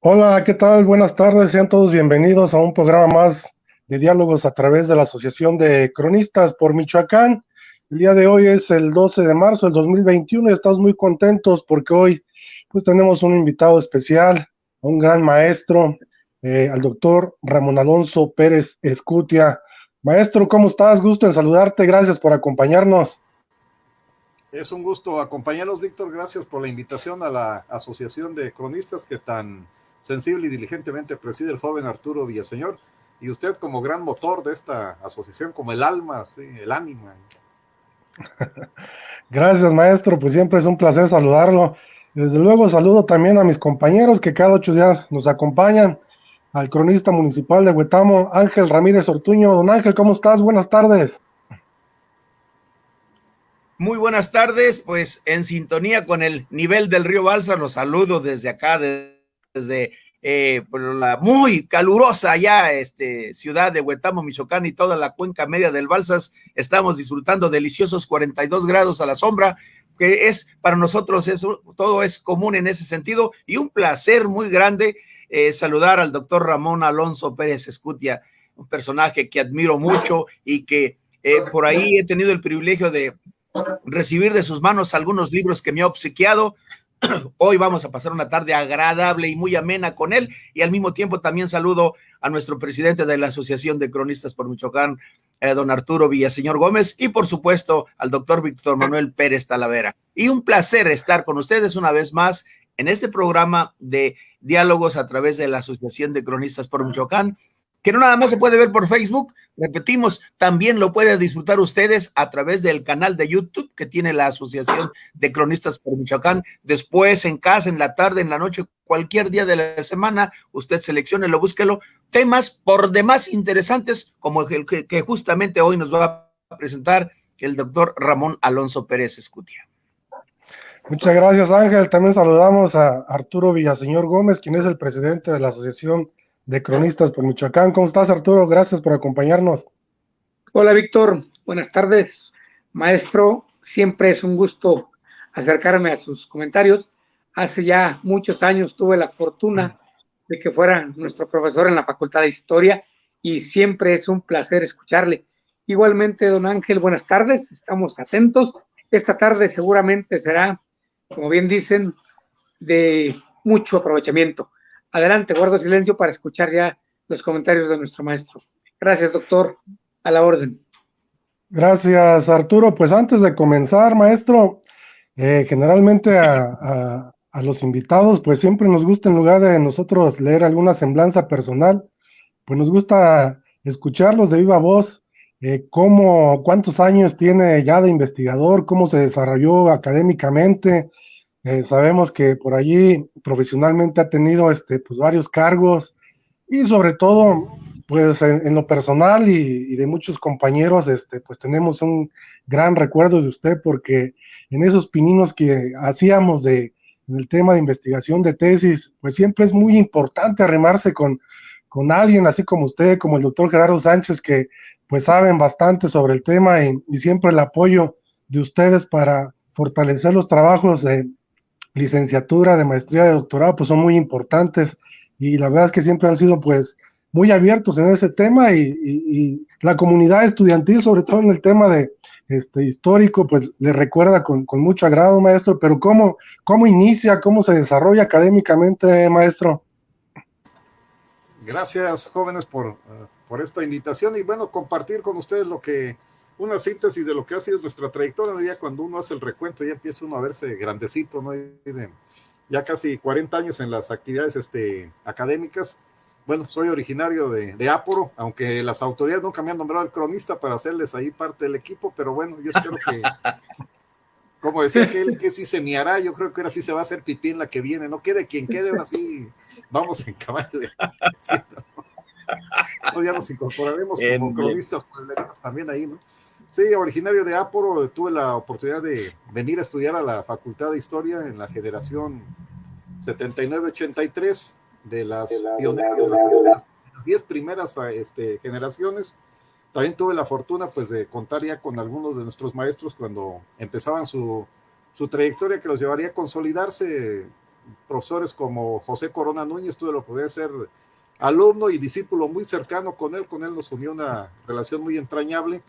Hola, ¿qué tal? Buenas tardes, sean todos bienvenidos a un programa más de diálogos a través de la Asociación de Cronistas por Michoacán. El día de hoy es el 12 de marzo del 2021 y estamos muy contentos porque hoy pues tenemos un invitado especial, un gran maestro, al doctor Ramón Alonso Pérez Escutia. Maestro, ¿cómo estás? Gusto en saludarte, gracias por acompañarnos. Es un gusto acompañarlos, Víctor. Gracias por la invitación a la Asociación de Cronistas que tan sensible y diligentemente preside el joven Arturo Villaseñor. Y usted como gran motor de esta asociación, como el alma, ¿sí? El ánima. Gracias, maestro, pues siempre es un placer saludarlo. Desde luego saludo también a mis compañeros que cada 8 días nos acompañan, al cronista municipal de Huetamo, Ángel Ramírez Ortuño. Don Ángel, ¿cómo estás? Buenas tardes. Muy buenas tardes, pues en sintonía con el nivel del río Balsas, los saludo desde acá, desde pues, la muy calurosa ya ciudad de Huetamo, Michoacán y toda la cuenca media del Balsas. Estamos disfrutando deliciosos 42 grados a la sombra, que es para nosotros todo es común en ese sentido, y un placer muy grande saludar al doctor Ramón Alonso Pérez Escutia, un personaje que admiro mucho y que por ahí he tenido el privilegio de recibir de sus manos algunos libros que me ha obsequiado. Hoy vamos a pasar una tarde agradable y muy amena con él, y al mismo tiempo también saludo a nuestro presidente de la Asociación de Cronistas por Michoacán, don Arturo Villaseñor Gómez, y por supuesto al doctor Víctor Manuel Pérez Talavera. Y un placer estar con ustedes una vez más en este programa de diálogos a través de la Asociación de Cronistas por Michoacán, que no nada más se puede ver por Facebook, repetimos, también lo pueden disfrutar ustedes a través del canal de YouTube que tiene la Asociación de Cronistas por Michoacán. Después, en casa, en la tarde, en la noche, cualquier día de la semana, usted selecciónelo, búsquelo. Temas por demás interesantes, como el que justamente hoy nos va a presentar el doctor Ramón Alonso Pérez Escutia. Muchas gracias, Ángel. También saludamos a Arturo Villaseñor Gómez, quien es el presidente de la Asociación de Cronistas por Michoacán. ¿Cómo estás, Arturo? Gracias por acompañarnos. Hola, Víctor. Buenas tardes. Maestro, siempre es un gusto acercarme a sus comentarios. Hace ya muchos años tuve la fortuna de que fuera nuestro profesor en la Facultad de Historia y siempre es un placer escucharle. Igualmente, don Ángel, buenas tardes. Estamos atentos. Esta tarde seguramente será, como bien dicen, de mucho aprovechamiento. Adelante, guardo silencio para escuchar ya los comentarios de nuestro maestro. Gracias, doctor. A la orden. Gracias, Arturo. Pues antes de comenzar, maestro, generalmente a los invitados, pues siempre nos gusta, en lugar de nosotros leer alguna semblanza personal, pues nos gusta escucharlos de viva voz, cuántos años tiene ya de investigador, cómo se desarrolló académicamente. Sabemos que por allí profesionalmente ha tenido pues varios cargos y sobre todo, pues en lo personal y de muchos compañeros, pues tenemos un gran recuerdo de usted porque en esos pininos que hacíamos en el tema de investigación de tesis, pues siempre es muy importante arrimarse con alguien así como usted, como el doctor Gerardo Sánchez, que pues saben bastante sobre el tema y siempre el apoyo de ustedes para fortalecer los trabajos de licenciatura, de maestría, de doctorado, pues son muy importantes y la verdad es que siempre han sido pues muy abiertos en ese tema y la comunidad estudiantil, sobre todo en el tema de histórico, pues le recuerda con mucho agrado, maestro, pero ¿cómo inicia, cómo se desarrolla académicamente, maestro? Gracias, jóvenes, por esta invitación y bueno, compartir con ustedes una síntesis de lo que ha sido nuestra trayectoria, ¿no? Ya cuando uno hace el recuento ya empieza uno a verse grandecito, ¿no? Ya casi 40 años en las actividades académicas. Bueno, soy originario de Áporo, aunque las autoridades nunca me han nombrado el cronista para hacerles ahí parte del equipo, pero bueno, yo espero que, como decía que sí se miará, yo creo que ahora sí se va a hacer pipí en la que viene, no quede quien quede, ahora sí vamos en caballo de ¿no? Ya nos incorporaremos como cronistas puebleros también ahí, ¿no? Sí, originario de Áporo, tuve la oportunidad de venir a estudiar a la Facultad de Historia en la generación 79-83 de las pioneras, de las 10 primeras generaciones. También tuve la fortuna pues de contar ya con algunos de nuestros maestros cuando empezaban su trayectoria que los llevaría a consolidarse profesores como José Corona Núñez, tuve la oportunidad de ser alumno y discípulo muy cercano con él nos unió una relación muy entrañable,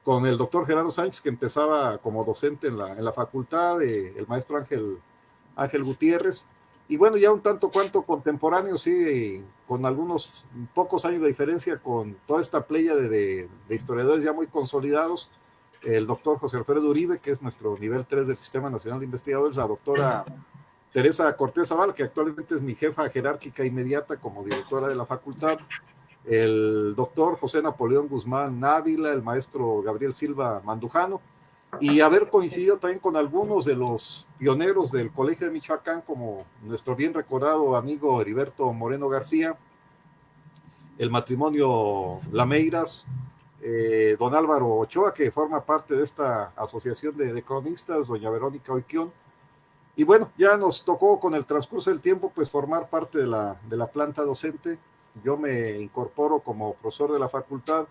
con el doctor Gerardo Sánchez, que empezaba como docente en la facultad, el maestro Ángel Gutiérrez, y bueno, ya un tanto cuanto contemporáneo, sí, con algunos pocos años de diferencia con toda esta playa de historiadores ya muy consolidados, el doctor José Alfredo Uribe, que es nuestro nivel 3 del Sistema Nacional de Investigadores, la doctora Teresa Cortés Zavala, que actualmente es mi jefa jerárquica inmediata como directora de la facultad, el doctor José Napoleón Guzmán Ávila, el maestro Gabriel Silva Mandujano, y haber coincidido también con algunos de los pioneros del Colegio de Michoacán, como nuestro bien recordado amigo Heriberto Moreno García, el matrimonio Lameiras, don Álvaro Ochoa, que forma parte de esta asociación de cronistas, doña Verónica Oiquión, y bueno, ya nos tocó con el transcurso del tiempo pues formar parte de la planta docente. Yo me incorporo como profesor de la facultad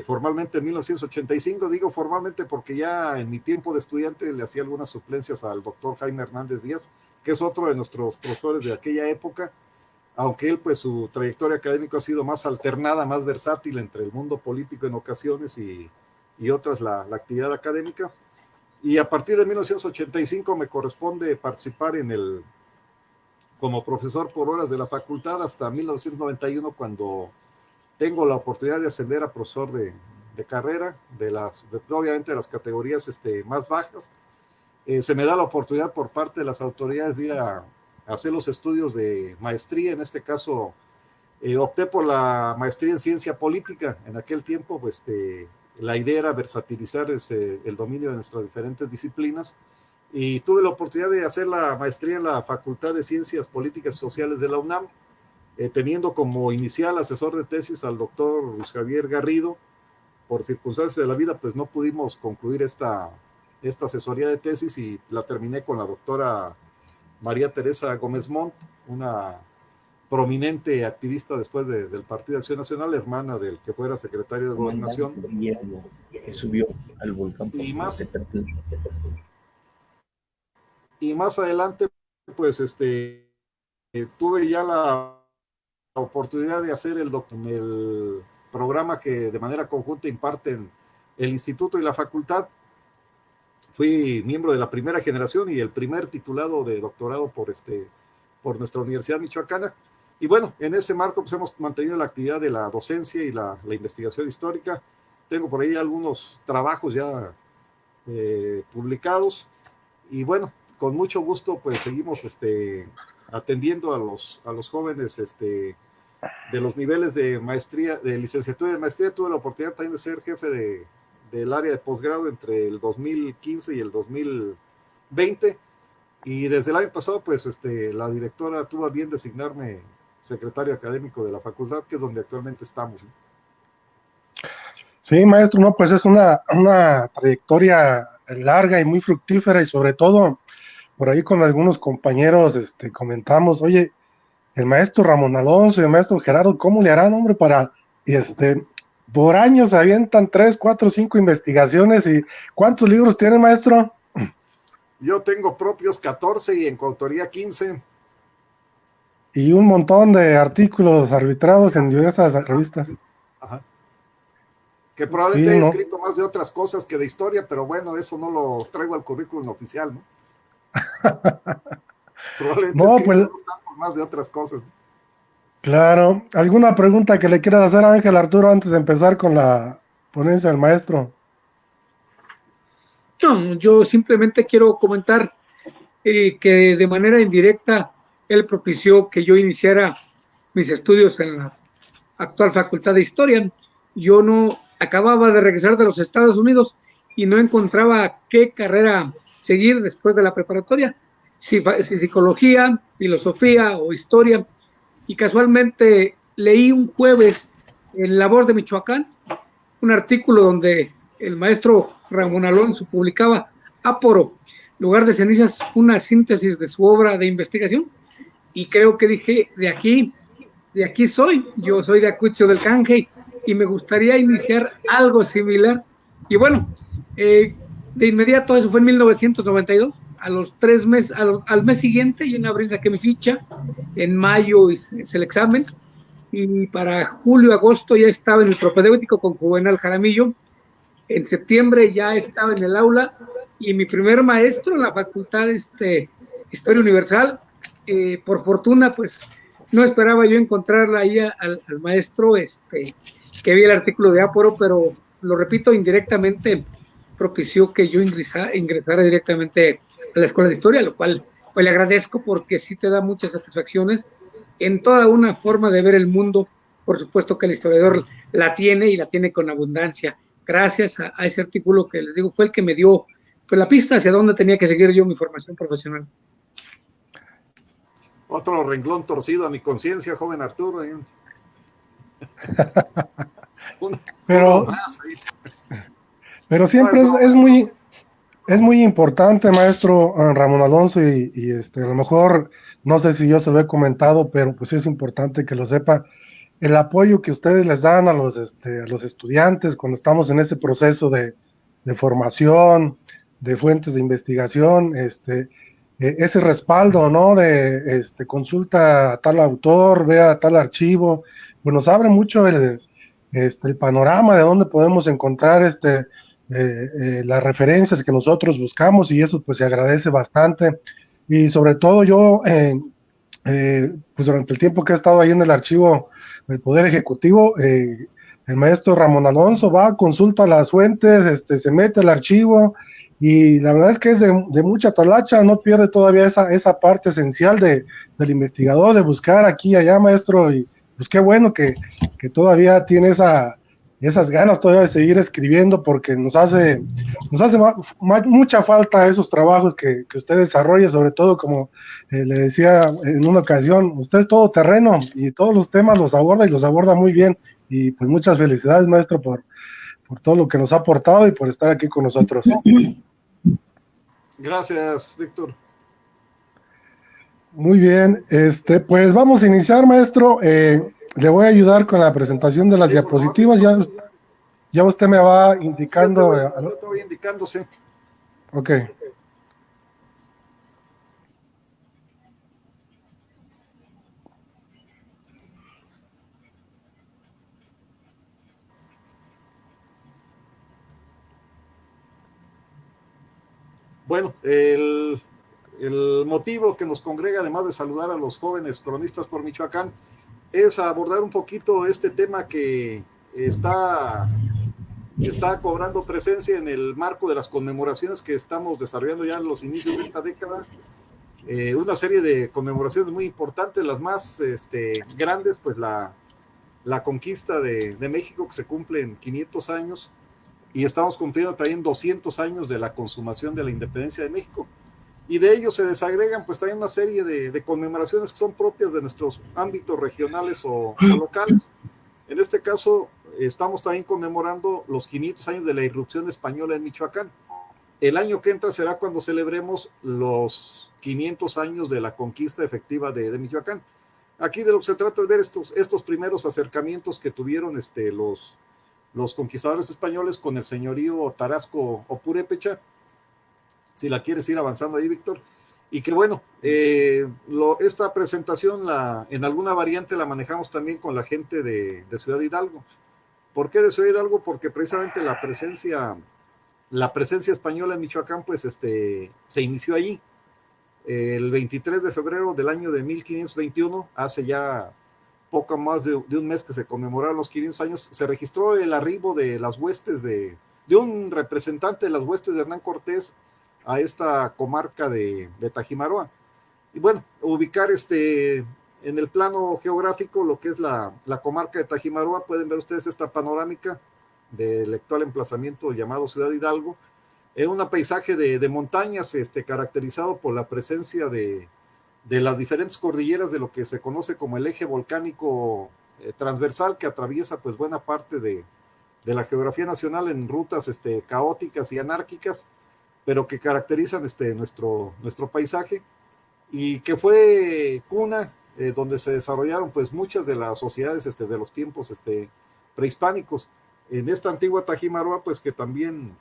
formalmente en 1985, digo formalmente porque ya en mi tiempo de estudiante le hacía algunas suplencias al doctor Jaime Hernández Díaz, que es otro de nuestros profesores de aquella época, aunque él pues su trayectoria académica ha sido más alternada, más versátil entre el mundo político en ocasiones y otras la actividad académica. Y a partir de 1985 me corresponde participar como profesor por horas de la facultad hasta 1991, cuando tengo la oportunidad de ascender a profesor de carrera, obviamente de las categorías más bajas. Se me da la oportunidad por parte de las autoridades de ir a hacer los estudios de maestría. En este caso, opté por la maestría en ciencia política. En aquel tiempo, pues, la idea era versatilizar el dominio de nuestras diferentes disciplinas, y tuve la oportunidad de hacer la maestría en la Facultad de Ciencias Políticas y Sociales de la UNAM, teniendo como inicial asesor de tesis al doctor Luis Javier Garrido. Por circunstancias de la vida, pues no pudimos concluir esta asesoría de tesis, y la terminé con la doctora María Teresa Gómez Montt, una prominente activista después del Partido Acción Nacional, hermana del que fuera secretario de Gobernación. Que subió al volcán. Y más adelante, pues, tuve ya la oportunidad de hacer el programa que de manera conjunta imparten el instituto y la facultad. Fui miembro de la primera generación y el primer titulado de doctorado por nuestra Universidad Michoacana. Y bueno, en ese marco pues hemos mantenido la actividad de la docencia y la investigación histórica. Tengo por ahí algunos trabajos ya publicados, y bueno, con mucho gusto pues seguimos atendiendo a los jóvenes de los niveles de maestría, de licenciatura y de maestría. Tuve la oportunidad también de ser jefe del área de posgrado entre el 2015 y el 2020, y desde el año pasado pues la directora tuvo a bien designarme secretario académico de la facultad, que es donde actualmente estamos, ¿no? Sí, maestro, no, pues es una trayectoria larga y muy fructífera, y sobre todo por ahí con algunos compañeros comentamos, oye, el maestro Ramón Alonso y el maestro Gerardo, ¿cómo le harán, hombre, para por años avientan 3, 4, 5 investigaciones? ¿Y cuántos libros tiene, maestro? Yo tengo propios 14 y en coautoría 15. Y un montón de artículos arbitrados en diversas revistas. Ajá. Que probablemente sí, he escrito más de otras cosas que de historia, pero bueno, eso no lo traigo al currículum oficial, ¿no? Probablemente he escrito más de otras cosas. Claro. ¿Alguna pregunta que le quieras hacer a Ángel Arturo antes de empezar con la ponencia del maestro? No, yo simplemente quiero comentar que de manera indirecta él propició que yo iniciara mis estudios en la actual Facultad de Historia. Yo no acababa de regresar de los Estados Unidos y no encontraba qué carrera seguir después de la preparatoria, si psicología, filosofía o historia, y casualmente leí un jueves en La Voz de Michoacán un artículo donde el maestro Ramón Alonso publicaba Áporo, lugar de cenizas, una síntesis de su obra de investigación, y creo que dije, de aquí soy, yo soy de Acucho del Canje y me gustaría iniciar algo similar. Y bueno, de inmediato, eso fue en 1992, a los 3 meses, al mes siguiente, y en abril saqué mi ficha, en mayo hice el examen, y para julio, agosto ya estaba en el propedéutico con Juvenal Jaramillo, en septiembre ya estaba en el aula, y mi primer maestro en la facultad Historia Universal, por fortuna, pues no esperaba yo encontrarla ahí al maestro que vi el artículo de Áporo, pero lo repito, indirectamente propició que yo ingresara directamente a la Escuela de Historia, lo cual pues le agradezco porque sí te da muchas satisfacciones en toda una forma de ver el mundo. Por supuesto que el historiador la tiene y la tiene con abundancia. Gracias a ese artículo que les digo fue el que me dio pues, la pista hacia dónde tenía que seguir yo mi formación profesional. Otro renglón torcido a mi conciencia, joven Arturo. Pero, pero siempre es muy importante, maestro Ramón Alonso, y a lo mejor, no sé si yo se lo he comentado, pero pues es importante que lo sepa, el apoyo que ustedes les dan a los estudiantes cuando estamos en ese proceso de formación, de fuentes de investigación, ese respaldo, ¿no? De consulta a tal autor, vea tal archivo, pues nos abre mucho el panorama de dónde podemos encontrar las referencias que nosotros buscamos, y eso pues se agradece bastante. Y sobre todo yo, pues durante el tiempo que he estado ahí en el archivo del Poder Ejecutivo, el maestro Ramón Alonso va, consulta las fuentes, se mete al archivo, y la verdad es que es de mucha talacha, no pierde todavía esa parte esencial del investigador, de buscar aquí y allá, maestro, y pues qué bueno que todavía tiene esas ganas todavía de seguir escribiendo, porque nos hace mucha falta esos trabajos que usted desarrolla, sobre todo como le decía en una ocasión, usted es todo terreno y todos los temas los aborda, y los aborda muy bien, y pues muchas felicidades, maestro, por todo lo que nos ha aportado y por estar aquí con nosotros. Gracias, Víctor. Muy bien, pues vamos a iniciar, maestro. Le voy a ayudar con la presentación de las diapositivas. Ya usted me va indicando. Yo te voy indicando, sí. Ok. Bueno, el motivo que nos congrega, además de saludar a los jóvenes cronistas por Michoacán, es abordar un poquito este tema que está cobrando presencia en el marco de las conmemoraciones que estamos desarrollando ya en los inicios de esta década. Una serie de conmemoraciones muy importantes, las más grandes, pues la conquista de México, que se cumple en 500 años, y estamos cumpliendo también 200 años de la consumación de la independencia de México. Y de ellos se desagregan pues también una serie de conmemoraciones que son propias de nuestros ámbitos regionales o locales. En este caso, estamos también conmemorando los 500 años de la irrupción española en Michoacán. El año que entra será cuando celebremos los 500 años de la conquista efectiva de Michoacán. Aquí de lo que se trata es ver estos primeros acercamientos que tuvieron los conquistadores españoles con el señorío Tarasco o Purépecha, si la quieres ir avanzando ahí, Víctor. Y que bueno, esta presentación en alguna variante la manejamos también con la gente de Ciudad Hidalgo. ¿Por qué de Ciudad Hidalgo? Porque precisamente la presencia española en Michoacán pues se inició allí. El 23 de febrero del año de 1521, hace ya poco más de un mes que se conmemoraron los 500 años, se registró el arribo de las huestes de un representante de las huestes de Hernán Cortés a esta comarca de Tajimaroa. Y bueno, ubicar en el plano geográfico lo que es la comarca de Tajimaroa, pueden ver ustedes esta panorámica del actual emplazamiento llamado Ciudad Hidalgo, en un paisaje de montañas caracterizado por la presencia de las diferentes cordilleras de lo que se conoce como el eje volcánico transversal, que atraviesa pues buena parte de la geografía nacional en rutas caóticas y anárquicas, pero que caracterizan nuestro paisaje, y que fue cuna donde se desarrollaron pues muchas de las sociedades de los tiempos prehispánicos. En esta antigua Tajimaroa, pues que también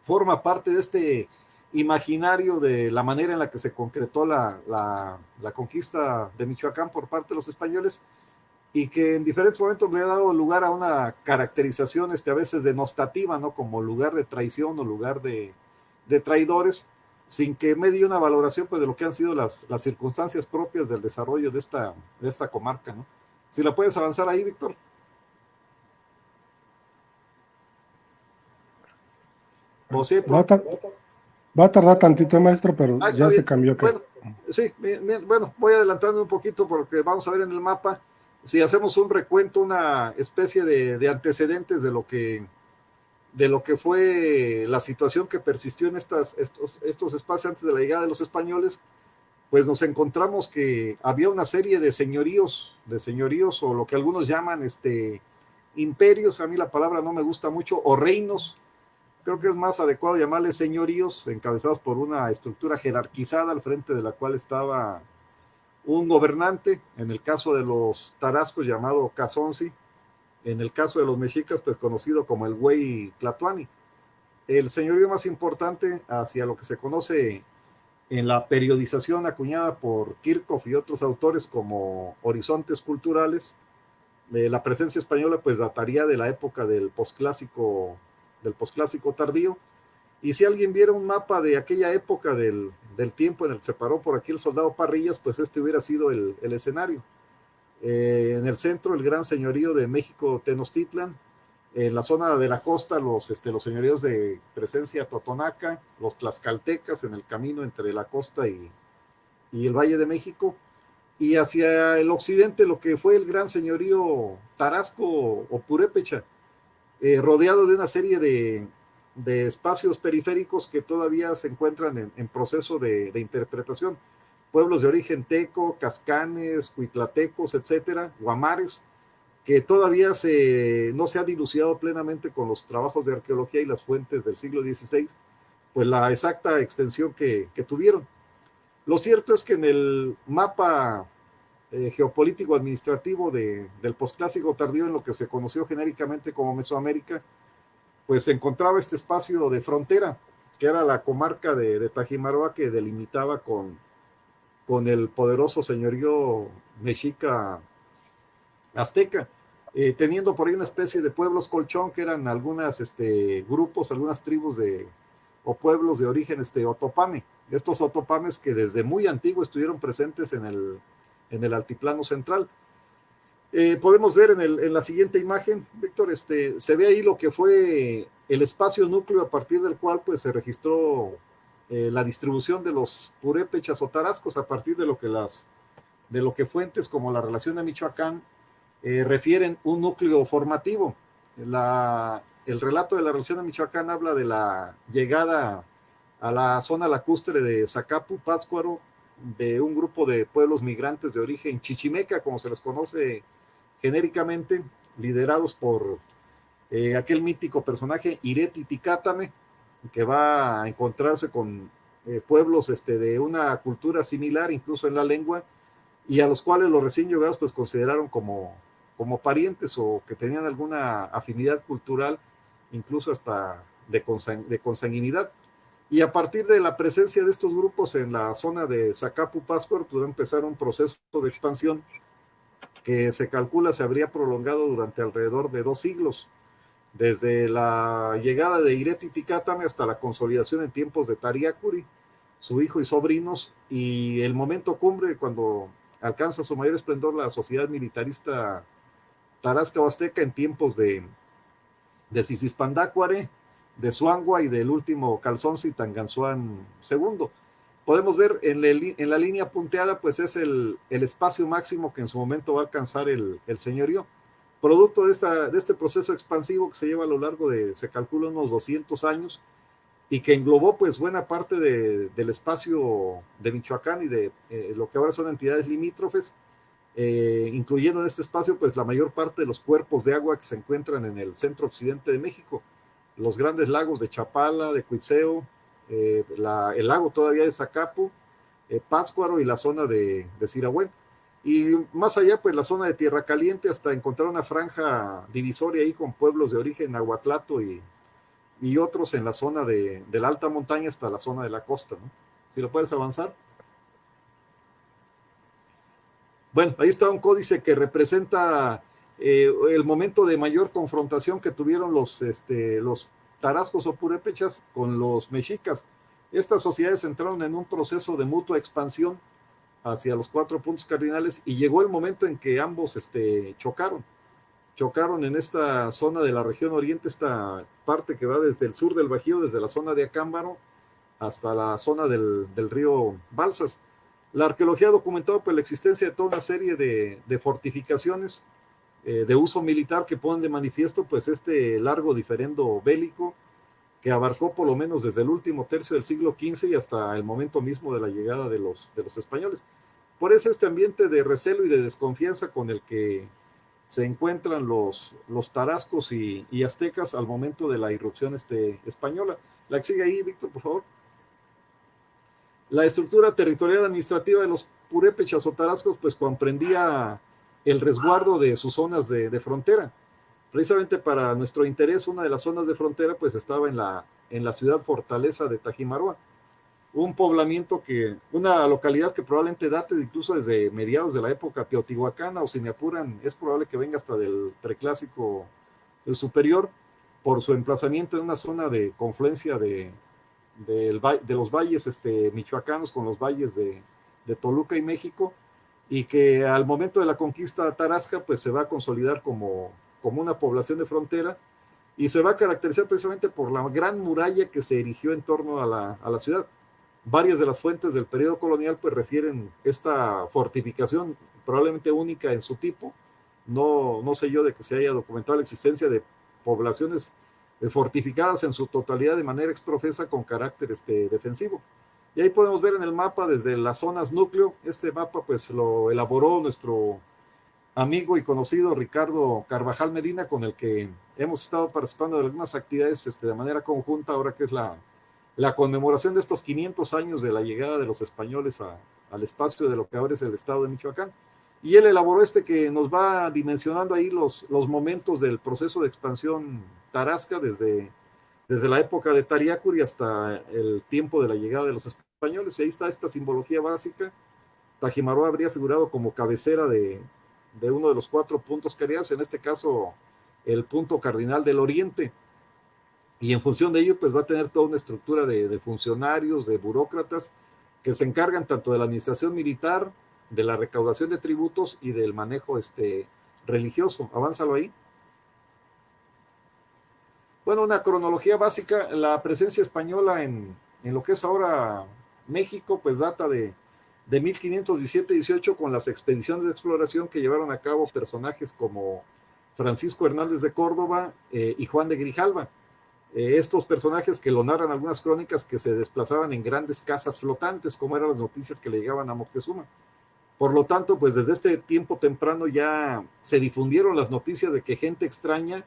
forma parte de imaginario de la manera en la que se concretó la conquista de Michoacán por parte de los españoles, y que en diferentes momentos le ha dado lugar a una caracterización a veces denostativa, ¿no? Como lugar de traición o lugar de traidores, sin que me dé una valoración pues, de lo que han sido las circunstancias propias del desarrollo de esta comarca, ¿no? Si la puedes avanzar ahí, Víctor. O sí, Va a tardar tantito, maestro, pero está ya se bien. cambió. Bueno, sí, bien, bueno, voy adelantando un poquito porque vamos a ver en el mapa, si hacemos un recuento, una especie de antecedentes de lo que fue la situación que persistió en estos espacios antes de la llegada de los españoles, pues nos encontramos que había una serie de señoríos o lo que algunos llaman imperios. A mí la palabra no me gusta mucho, o reinos. Creo que es más adecuado llamarles señoríos, encabezados por una estructura jerarquizada al frente de la cual estaba un gobernante, en el caso de los tarascos llamado Cazonzi, en el caso de los mexicas pues conocido como el Güey Tlatoani. El señorío más importante hacia lo que se conoce en la periodización acuñada por Kirchhoff y otros autores como horizontes culturales, la presencia española pues dataría de la época del posclásico tardío. Y si alguien viera un mapa de aquella época del tiempo en el que se paró por aquí el soldado Parrillas, pues hubiera sido el escenario. En el centro, el gran señorío de México Tenochtitlan. En la zona de la costa, los señoríos de presencia totonaca, los tlaxcaltecas en el camino entre la costa y el Valle de México. Y hacia el occidente, lo que fue el gran señorío tarasco o purépecha, rodeado de una serie de espacios periféricos que todavía se encuentran en proceso de interpretación. Pueblos de origen teco, cascanes, cuitlatecos, etcétera, guamares, que todavía no se ha dilucidado plenamente con los trabajos de arqueología y las fuentes del siglo XVI, pues la exacta extensión que tuvieron. Lo cierto es que en el mapa geopolítico administrativo del posclásico tardío, en lo que se conoció genéricamente como Mesoamérica, pues se encontraba este espacio de frontera, que era la comarca de Tajimaroa, que delimitaba con el poderoso señorío mexica azteca, teniendo por ahí una especie de pueblos colchón, que eran algunas grupos, algunas tribus o pueblos de origen otopame. Estos otopames que desde muy antiguo estuvieron presentes en el altiplano central. Podemos ver en la siguiente imagen, Víctor, se ve ahí lo que fue el espacio núcleo a partir del cual pues se registró la distribución de los purépechas o tarascos, a partir de lo que fuentes como la relación de Michoacán refieren un núcleo formativo. El relato de la relación de Michoacán habla de la llegada a la zona lacustre de Zacapu, Pátzcuaro, de un grupo de pueblos migrantes de origen chichimeca, como se les conoce genéricamente, liderados por aquel mítico personaje Ireti Ticátame, que va a encontrarse con pueblos de una cultura similar, incluso en la lengua, y a los cuales los recién llegados pues consideraron como parientes, o que tenían alguna afinidad cultural, incluso hasta de consanguinidad. Y a partir de la presencia de estos grupos en la zona de Zacapu, Pátzcuaro, pudo empezar un proceso de expansión que se calcula se habría prolongado durante alrededor de 2 siglos, desde la llegada de Ireti Ticátame hasta la consolidación en tiempos de Tariacuri, su hijo y sobrinos, y el momento cumbre cuando alcanza su mayor esplendor la sociedad militarista tarasca o azteca en tiempos de Sisispandácuare, de Suangua y del último Calzonzi Tanganzuan II. Podemos ver en la línea punteada, pues es el espacio máximo que en su momento va a alcanzar el señorío, producto de este proceso expansivo que se lleva a lo largo se calcula unos 200 años, y que englobó pues buena parte del espacio de Michoacán y de lo que ahora son entidades limítrofes, incluyendo en este espacio pues la mayor parte de los cuerpos de agua que se encuentran en el centro occidente de México, los grandes lagos de Chapala, de Cuitzeo, el lago todavía de Zacapu, Pátzcuaro y la zona de Sirahuén. Y más allá, pues la zona de Tierra Caliente, hasta encontrar una franja divisoria ahí con pueblos de origen nahuatlato y y otros en la zona de la alta montaña hasta la zona de la costa, ¿no? Si lo puedes avanzar. Bueno, ahí está un códice que representa el momento de mayor confrontación que tuvieron los tarascos o purépechas con los mexicas. Estas sociedades entraron en un proceso de mutua expansión hacia los 4 puntos cardinales y llegó el momento en que ambos chocaron en esta zona de la región oriente, esta parte que va desde el sur del Bajío, desde la zona de Acámbaro hasta la zona del río Balsas. La arqueología ha documentado pues, la existencia de toda una serie de fortificaciones de uso militar que ponen de manifiesto pues, este largo diferendo bélico que abarcó por lo menos desde el último tercio del siglo XV y hasta el momento mismo de la llegada de los españoles. Por eso este ambiente de recelo y de desconfianza con el que se encuentran los tarascos y aztecas al momento de la irrupción española. La que sigue ahí, Víctor, por favor. La estructura territorial administrativa de los purépechas o tarascos pues comprendía el resguardo de sus zonas de frontera. Precisamente para nuestro interés, una de las zonas de frontera pues estaba en la ciudad fortaleza de Tajimaroa, un poblamiento una localidad que probablemente date incluso desde mediados de la época teotihuacana, o si me apuran, es probable que venga hasta del preclásico superior, por su emplazamiento en una zona de confluencia de los valles michoacanos con los valles de Toluca y México, y que al momento de la conquista tarasca pues se va a consolidar como una población de frontera y se va a caracterizar precisamente por la gran muralla que se erigió en torno a la ciudad. Varias de las fuentes del periodo colonial pues refieren esta fortificación probablemente única en su tipo. No sé yo de que se haya documentado la existencia de poblaciones fortificadas en su totalidad de manera exprofesa con carácter defensivo. Y ahí podemos ver en el mapa desde las zonas núcleo. Este mapa pues lo elaboró nuestro amigo y conocido Ricardo Carvajal Medina, con el que hemos estado participando de algunas actividades de manera conjunta, ahora que es la conmemoración de estos 500 años de la llegada de los españoles al espacio de lo que ahora es el estado de Michoacán. Y él elaboró que nos va dimensionando ahí los momentos del proceso de expansión tarasca desde la época de Tariacuri hasta el tiempo de la llegada de los españoles. Y ahí está esta simbología básica. Tajimaroa habría figurado como cabecera de uno de los 4 puntos cardinales, en este caso el punto cardinal del oriente. Y en función de ello, pues va a tener toda una estructura de funcionarios, de burócratas, que se encargan tanto de la administración militar, de la recaudación de tributos y del manejo religioso. Avánzalo ahí. Bueno, una cronología básica. La presencia española en lo que es ahora México, pues data de 1517-18 con las expediciones de exploración que llevaron a cabo personajes como Francisco Hernández de Córdoba y Juan de Grijalva. Estos personajes que lo narran algunas crónicas que se desplazaban en grandes casas flotantes, como eran las noticias que le llegaban a Moctezuma. Por lo tanto, pues desde este tiempo temprano ya se difundieron las noticias de que gente extraña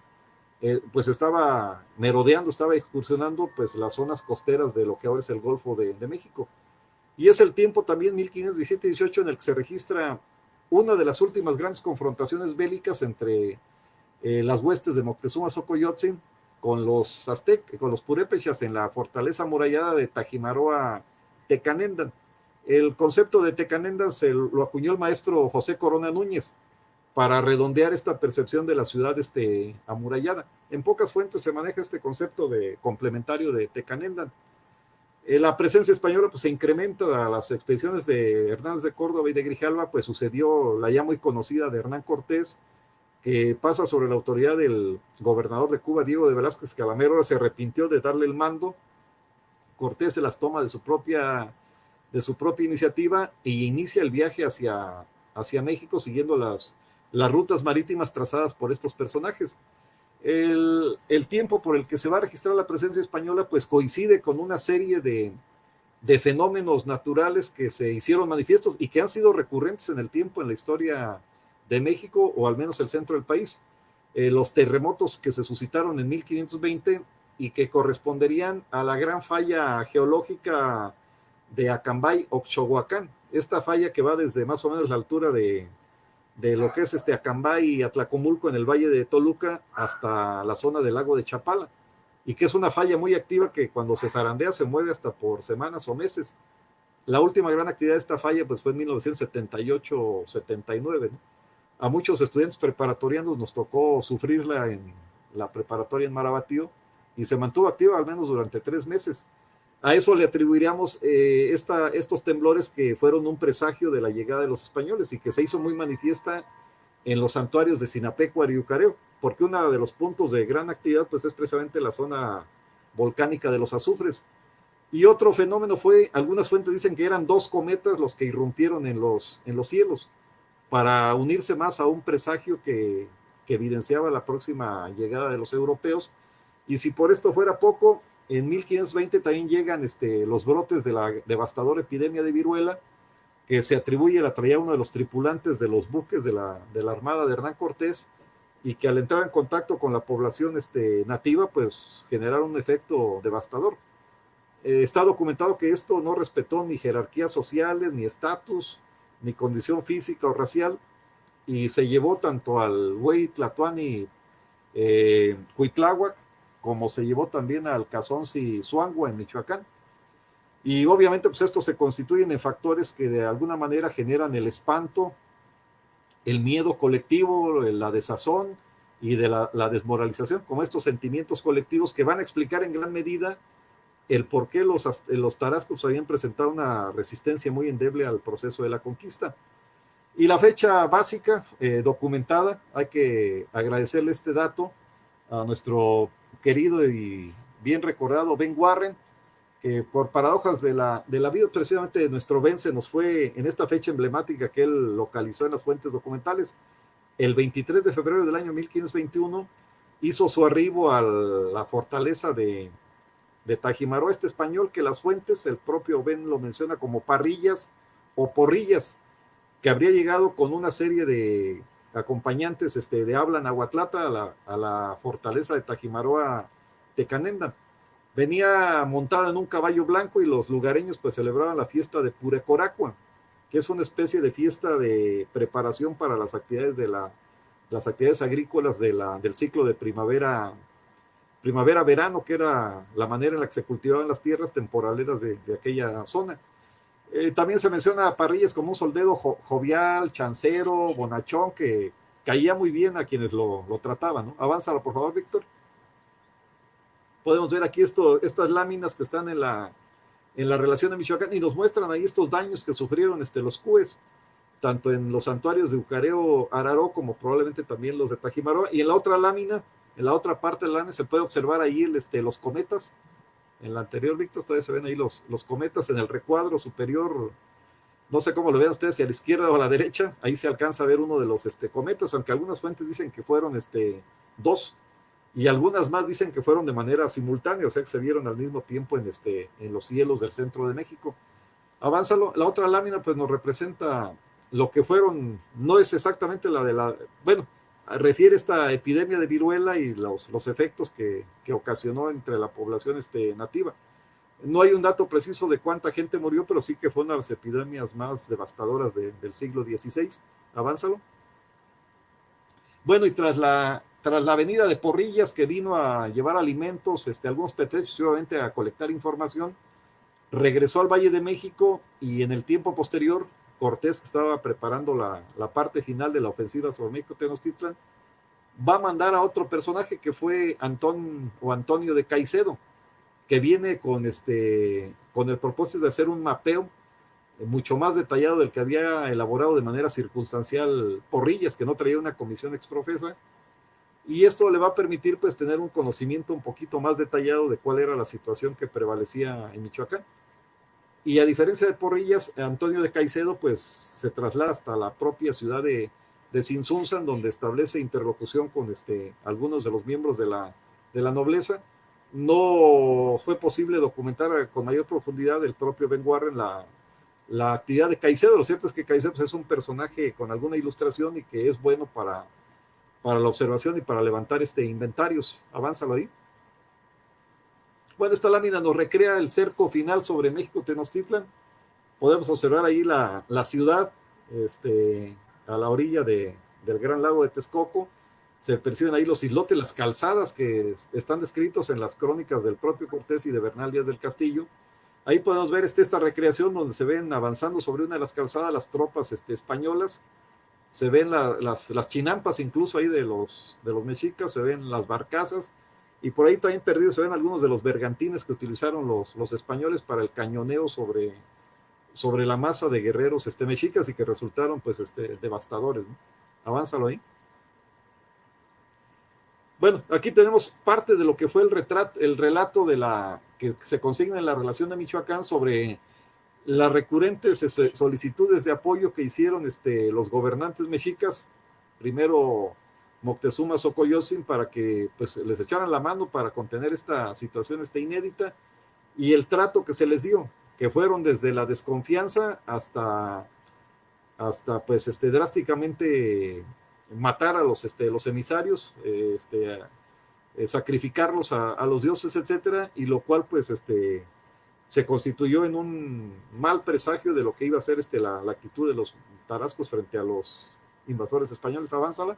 pues estaba merodeando, estaba excursionando pues las zonas costeras de lo que ahora es el Golfo de México. Y es el tiempo también 1517-18 en el que se registra una de las últimas grandes confrontaciones bélicas entre las huestes de Moctezuma Xocoyotzin con los purépechas en la fortaleza amurallada de Tajimaroa Tecanendan. El concepto de Tecanendan lo acuñó el maestro José Corona Núñez para redondear esta percepción de la ciudad amurallada. En pocas fuentes se maneja este concepto de complementario de Tecanendan. La presencia española pues se incrementa a las expediciones de Hernández de Córdoba y de Grijalva, pues sucedió la ya muy conocida de Hernán Cortés, que pasa sobre la autoridad del gobernador de Cuba, Diego de Velázquez Calamero. Ahora se arrepintió de darle el mando. Cortés se las toma de su propia iniciativa y inicia el viaje hacia México siguiendo las rutas marítimas trazadas por estos personajes. El tiempo por el que se va a registrar la presencia española pues coincide con una serie de fenómenos naturales que se hicieron manifiestos y que han sido recurrentes en el tiempo en la historia de México, o al menos el centro del país. Los terremotos que se suscitaron en 1520 y que corresponderían a la gran falla geológica de Acambay-Oxohuacán, esta falla que va desde más o menos la altura de lo que es Acambay y Atlacomulco en el valle de Toluca hasta la zona del lago de Chapala. y que es una falla muy activa que cuando se zarandea se mueve hasta por semanas o meses. La última gran actividad de esta falla pues fue en 1978-79, ¿no? A muchos estudiantes preparatorianos nos tocó sufrirla en la preparatoria en Marabatío y se mantuvo activa al menos durante 3 meses. A eso le atribuiríamos estos temblores que fueron un presagio de la llegada de los españoles y que se hizo muy manifiesta en los santuarios de Sinapecuaro y Ucareo, porque uno de los puntos de gran actividad pues es precisamente la zona volcánica de los azufres. Y otro fenómeno fue, algunas fuentes dicen que eran 2 cometas los que irrumpieron en los cielos para unirse más a un presagio que evidenciaba la próxima llegada de los europeos. Y si por esto fuera poco, en 1520 también llegan los brotes de la devastadora epidemia de viruela, que se atribuye la traía uno de los tripulantes de los buques de la armada de Hernán Cortés, y que al entrar en contacto con la población nativa, pues generaron un efecto devastador. Está documentado que esto no respetó ni jerarquías sociales, ni estatus, ni condición física o racial, y se llevó tanto al güey Tlatoani Cuitláhuac, como se llevó también al Cazonzi Zuangua en Michoacán. Y obviamente pues estos se constituyen en factores que de alguna manera generan el espanto, el miedo colectivo, la desazón y de la desmoralización, como estos sentimientos colectivos que van a explicar en gran medida el por qué los tarascos habían presentado una resistencia muy endeble al proceso de la conquista. Y la fecha básica, documentada, hay que agradecerle este dato a nuestro querido y bien recordado Ben Warren, que por paradojas de la vida, precisamente nuestro Ben se nos fue en esta fecha emblemática que él localizó en las fuentes documentales. El 23 de febrero del año 1521 hizo su arribo a la fortaleza de Tajimaró, español, que las fuentes, el propio Ben lo menciona como Parrillas o Porrillas, que habría llegado con una serie de acompañantes de habla nahuatlata a la fortaleza de Tajimaroa Tecanenda. Venía montada en un caballo blanco y los lugareños pues celebraban la fiesta de Purecoracua, que es una especie de fiesta de preparación para las actividades las actividades agrícolas del ciclo de primavera-verano, que era la manera en la que se cultivaban las tierras temporaleras de aquella zona. También se menciona a Parrillas como un soldado jovial, chancero, bonachón, que caía muy bien a quienes lo trataban, ¿no? Avánzalo, por favor, Víctor. Podemos ver aquí estas láminas que están en la relación de Michoacán y nos muestran ahí estos daños que sufrieron los cúes, tanto en los santuarios de Ucareo, Araró, como probablemente también los de Tajimaroa. Y en la otra lámina, en la otra parte de la lámina, se puede observar ahí los cometas. En la anterior, Víctor, todavía se ven ahí los cometas en el recuadro superior. No sé cómo lo vean ustedes, si a la izquierda o a la derecha. Ahí se alcanza a ver uno de los cometas, aunque algunas fuentes dicen que fueron 2, y algunas más dicen que fueron de manera simultánea, o sea que se vieron al mismo tiempo en los cielos del centro de México. Avánzalo. La otra lámina pues nos representa lo que fueron, no es exactamente bueno, refiere esta epidemia de viruela y los efectos que ocasionó entre la población nativa. No hay un dato preciso de cuánta gente murió, pero sí que fue una de las epidemias más devastadoras del siglo XVI. Avánzalo. Bueno, y tras la venida de Porrillas, que vino a llevar alimentos, algunos pertrechos y obviamente a colectar información, regresó al Valle de México, y en el tiempo posterior, Cortés, que estaba preparando la parte final de la ofensiva sobre México Tenochtitlan, va a mandar a otro personaje que fue Antonio de Caicedo, que viene con el propósito de hacer un mapeo mucho más detallado del que había elaborado de manera circunstancial Porrillas, que no traía una comisión exprofesa, y esto le va a permitir pues tener un conocimiento un poquito más detallado de cuál era la situación que prevalecía en Michoacán. Y a diferencia de Porrillas, Antonio de Caicedo pues se traslada hasta la propia ciudad de Tzintzuntzan, donde establece interlocución con algunos de los miembros de la nobleza. No fue posible documentar con mayor profundidad el propio Ben Warren la actividad de Caicedo. Lo cierto es que Caicedo pues, es un personaje con alguna ilustración y que es bueno para la observación y para levantar inventarios. Avánzalo ahí. Bueno, esta lámina nos recrea el cerco final sobre México Tenochtitlan. Podemos observar ahí la ciudad a la orilla del gran lago de Texcoco, se perciben ahí los islotes, las calzadas que están descritos en las crónicas del propio Cortés y de Bernal Díaz del Castillo. Ahí podemos ver esta recreación donde se ven avanzando sobre una de las calzadas las tropas españolas, se ven las chinampas incluso ahí de los mexicas, se ven las barcazas, y por ahí también perdidos se ven algunos de los bergantines que utilizaron los españoles para el cañoneo sobre la masa de guerreros mexicas y que resultaron pues devastadores, ¿no? Avánzalo ahí. Bueno, aquí tenemos parte de lo que fue el relato que se consigna en la relación de Michoacán sobre las recurrentes solicitudes de apoyo que hicieron los gobernantes mexicas, primero Moctezuma Xocoyotzin, para que pues les echaran la mano para contener esta situación inédita, y el trato que se les dio, que fueron desde la desconfianza hasta pues drásticamente matar a los emisarios, sacrificarlos a los dioses, etcétera, y lo cual pues se constituyó en un mal presagio de lo que iba a ser la actitud de los tarascos frente a los invasores españoles. Avánzala.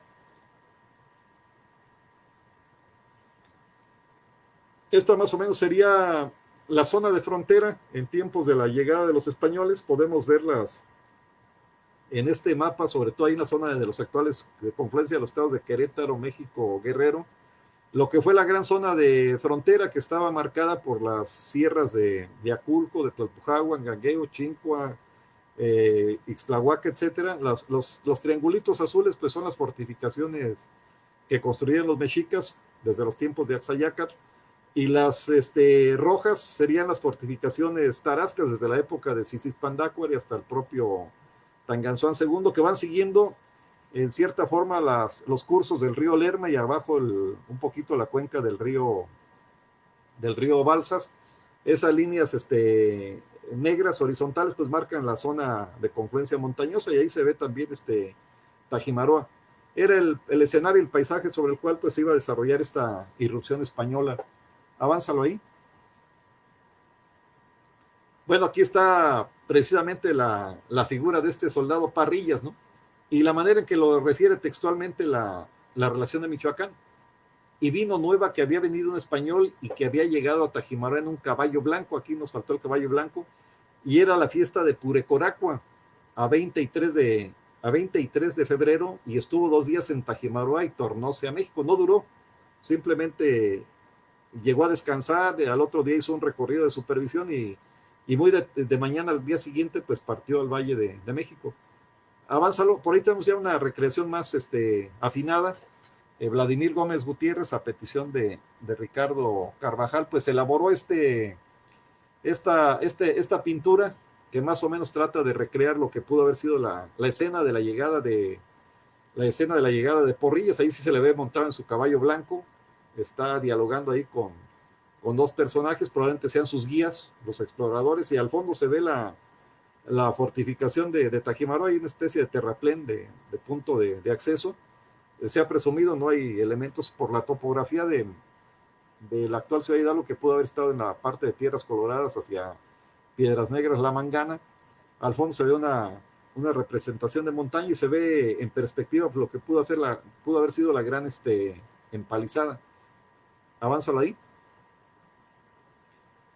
Esta más o menos sería la zona de frontera en tiempos de la llegada de los españoles. Podemos verlas en este mapa, sobre todo ahí en la zona de los actuales de confluencia de los estados de Querétaro, México, Guerrero, lo que fue la gran zona de frontera que estaba marcada por las sierras de Aculco, de Tlalpujahua, Gangueo, Chincua, Ixtlahuaca, etcétera. Los triangulitos azules pues son las fortificaciones que construyeron los mexicas desde los tiempos de Axayácatl, y las rojas serían las fortificaciones tarascas desde la época de Cicispandácuaro y hasta el propio Tanganzón II, que van siguiendo en cierta forma los cursos del río Lerma y abajo un poquito la cuenca del río Balsas. Esas líneas negras horizontales pues marcan la zona de confluencia montañosa, y ahí se ve también Tajimaroa. Era el escenario, el paisaje sobre el cual pues se iba a desarrollar esta irrupción española. Avánzalo ahí. Bueno, aquí está precisamente la figura de este soldado Parrillas, ¿no? Y la manera en que lo refiere textualmente la relación de Michoacán. Y vino nueva que había venido un español y que había llegado a Tajimaroa en un caballo blanco. Aquí nos faltó el caballo blanco. Y era la fiesta de Purecoracua a 23 de febrero, y estuvo 2 días en Tajimaroa y tornóse a México. No duró, simplemente llegó a descansar, al otro día hizo un recorrido de supervisión y muy de mañana al día siguiente pues partió al Valle de México. Avánzalo, por ahí tenemos ya una recreación más afinada. Vladimir Gómez Gutiérrez, a petición de Ricardo Carvajal, pues elaboró esta pintura que más o menos trata de recrear lo que pudo haber sido la escena de la llegada de Porrillas. Ahí sí se le ve montado en su caballo blanco, está dialogando ahí con 2 personajes, probablemente sean sus guías, los exploradores, y al fondo se ve la fortificación de Tajimaroa. Hay una especie de terraplén de punto de acceso. Se ha presumido, no hay elementos por la topografía de la actual ciudad de Hidalgo, que pudo haber estado en la parte de Piedras Coloradas hacia Piedras Negras, La Mangana. Al fondo se ve una representación de montaña y se ve en perspectiva lo que pudo haber sido la gran empalizada. Avánzalo ahí.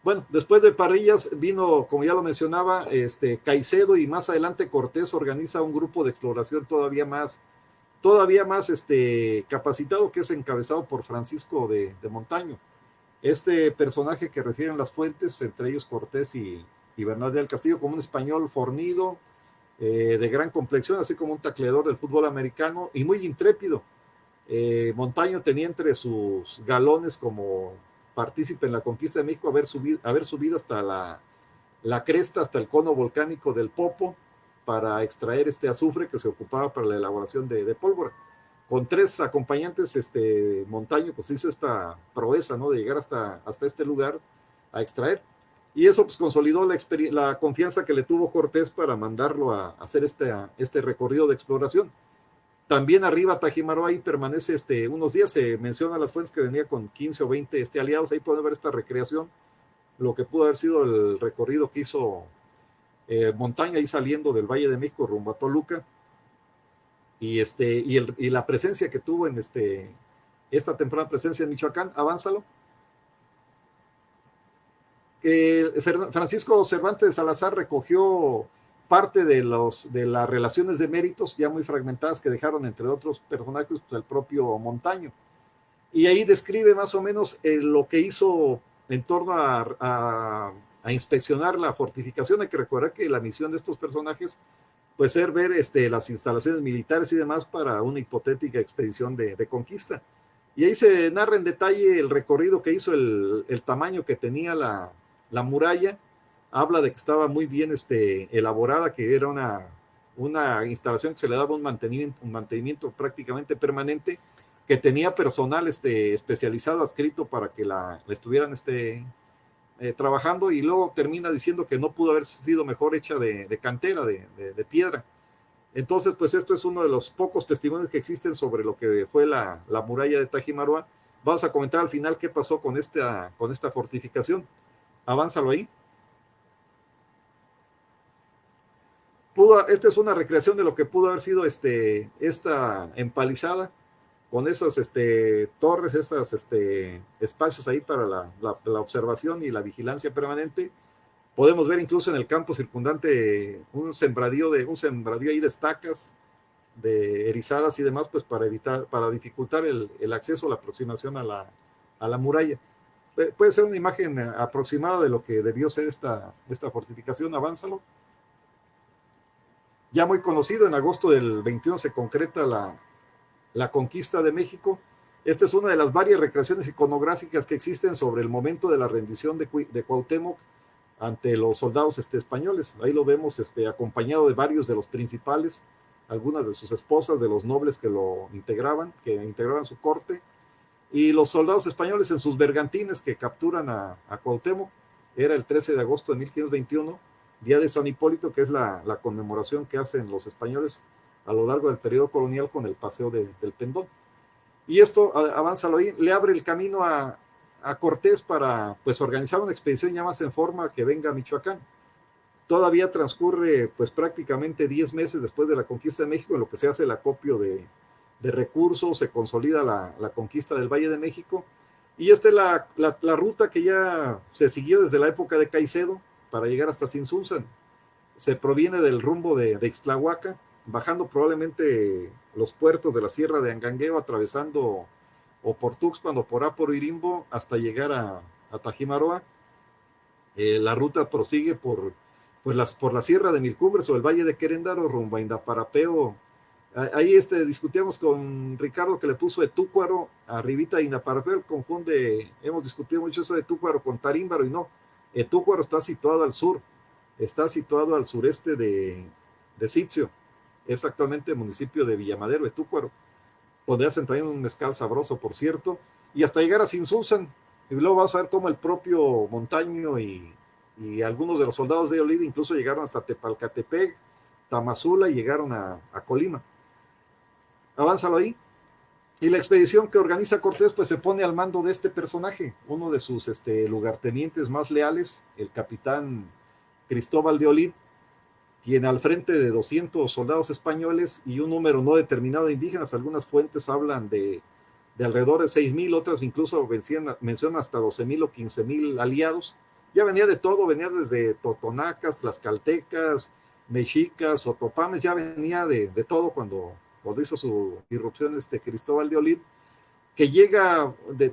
Bueno, después de Parrillas vino, como ya lo mencionaba, Caicedo, y más adelante Cortés organiza un grupo de exploración todavía más capacitado, que es encabezado por Francisco de Montaño. Este personaje que refieren las fuentes, entre ellos Cortés y Bernal del Castillo, como un español fornido, de gran complexión, así como un tacleador del fútbol americano y muy intrépido. Montaño tenía entre sus galones como partícipe en la conquista de México haber subido hasta la cresta, hasta el cono volcánico del Popo, para extraer azufre que se ocupaba para la elaboración de pólvora. Con 3 acompañantes, Montaño pues hizo esta proeza, ¿no?, de llegar hasta este lugar a extraer, y eso pues consolidó la confianza que le tuvo Cortés para mandarlo a hacer este recorrido de exploración. También arriba Tajimaroa ahí permanece unos días. Se menciona las fuentes que venía con 15 o 20 aliados. Ahí pueden ver esta recreación, lo que pudo haber sido el recorrido que hizo Montaño ahí saliendo del Valle de México rumbo a Toluca. y la presencia que tuvo en esta temprana presencia en Michoacán. Avánzalo. Francisco Cervantes de Salazar recogió parte de las relaciones de méritos ya muy fragmentadas que dejaron entre otros personajes pues, el propio Montaño, y ahí describe más o menos lo que hizo en torno a inspeccionar la fortificación. Hay que recordar que la misión de estos personajes pues ser ver las instalaciones militares y demás para una hipotética expedición de conquista, y ahí se narra en detalle el recorrido que hizo, el tamaño que tenía la muralla. Habla de que estaba muy bien elaborada, que era una instalación que se le daba un mantenimiento prácticamente permanente, que tenía personal especializado adscrito para que la estuvieran trabajando, y luego termina diciendo que no pudo haber sido mejor hecha de cantera, de piedra. Entonces, pues esto es uno de los pocos testimonios que existen sobre lo que fue la muralla de Tajimaroa. Vamos a comentar al final qué pasó con esta fortificación. Avánzalo ahí. Esta es una recreación de lo que pudo haber sido esta empalizada, con esas torres, espacios ahí para la observación y la vigilancia permanente. Podemos ver incluso en el campo circundante un sembradío ahí de estacas, de erizadas y demás, pues para dificultar el acceso, la aproximación a la muralla. Puede ser una imagen aproximada de lo que debió ser esta fortificación. Avánzalo. Ya muy conocido, en agosto del 21 se concreta la conquista de México. Esta es una de las varias recreaciones iconográficas que existen sobre el momento de la rendición de Cuauhtémoc ante los soldados españoles. Ahí lo vemos acompañado de varios de los principales, algunas de sus esposas, de los nobles que integraban su corte, y los soldados españoles en sus bergantines que capturan a Cuauhtémoc. Era el 13 de agosto de 1521, día de San Hipólito, que es la conmemoración que hacen los españoles a lo largo del periodo colonial con el paseo del Pendón. Y esto, avánzalo ahí, le abre el camino a Cortés para pues organizar una expedición ya más en forma que venga a Michoacán. Todavía transcurre pues prácticamente 10 meses después de la conquista de México, en lo que se hace el acopio de recursos, se consolida la conquista del Valle de México, y esta es la ruta que ya se siguió desde la época de Caicedo para llegar hasta Sinsunzan. Se proviene del rumbo de Ixtlahuaca, bajando probablemente los puertos de la Sierra de Angangueo, atravesando o por Tuxpan o por Aporo-Irimbo hasta llegar a Tajimaroa. La ruta prosigue por la Sierra de Milcumbres o el Valle de Queréndaro rumbo a Indaparapeo. Ahí discutíamos con Ricardo que le puso Etúcuaro arribita de Indaparapeo, hemos discutido mucho eso de Etúcuaro con Tarímbaro, y no, Etúcuaro está situado al sur, está situado al sureste de Sitio, es actualmente el municipio de Villamadero, Etúcuaro, donde hacen también un mezcal sabroso, por cierto, y hasta llegar a Sinsunzan, y luego vas a ver cómo el propio Montaño y algunos de los soldados de Olid incluso llegaron hasta Tepalcatepec, Tamazula, y llegaron a Colima. Avánzalo ahí. Y la expedición que organiza Cortés pues se pone al mando de este personaje, uno de sus lugartenientes más leales, el capitán Cristóbal de Olid, quien al frente de 200 soldados españoles y un número no determinado de indígenas, algunas fuentes hablan de alrededor de 6,000, otras incluso mencionan hasta 12,000 o 15,000 aliados. Ya venía de todo, venía desde totonacas, tlaxcaltecas, mexicas, otopames, ya venía de todo cuando hizo su irrupción Cristóbal de Olid, que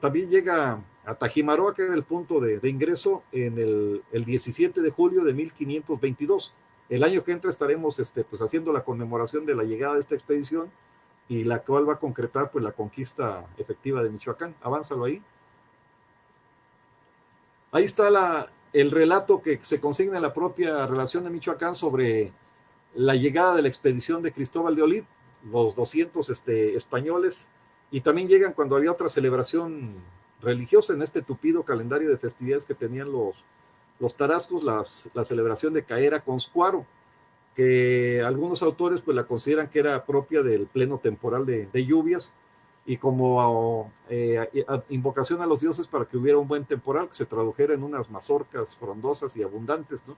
también llega a Tajimaroa, que era el punto de ingreso, en el 17 de julio de 1522. El año que entra estaremos pues haciendo la conmemoración de la llegada de esta expedición, y la cual va a concretar pues la conquista efectiva de Michoacán. Avánzalo ahí. Ahí está el relato que se consigna en la propia relación de Michoacán sobre la llegada de la expedición de Cristóbal de Olid, los 200 españoles, y también llegan cuando había otra celebración religiosa en este tupido calendario de festividades que tenían los tarascos, la celebración de Caera Conscuaro, que algunos autores pues la consideran que era propia del pleno temporal de lluvias, y como invocación a los dioses para que hubiera un buen temporal, que se tradujera en unas mazorcas frondosas y abundantes, ¿no?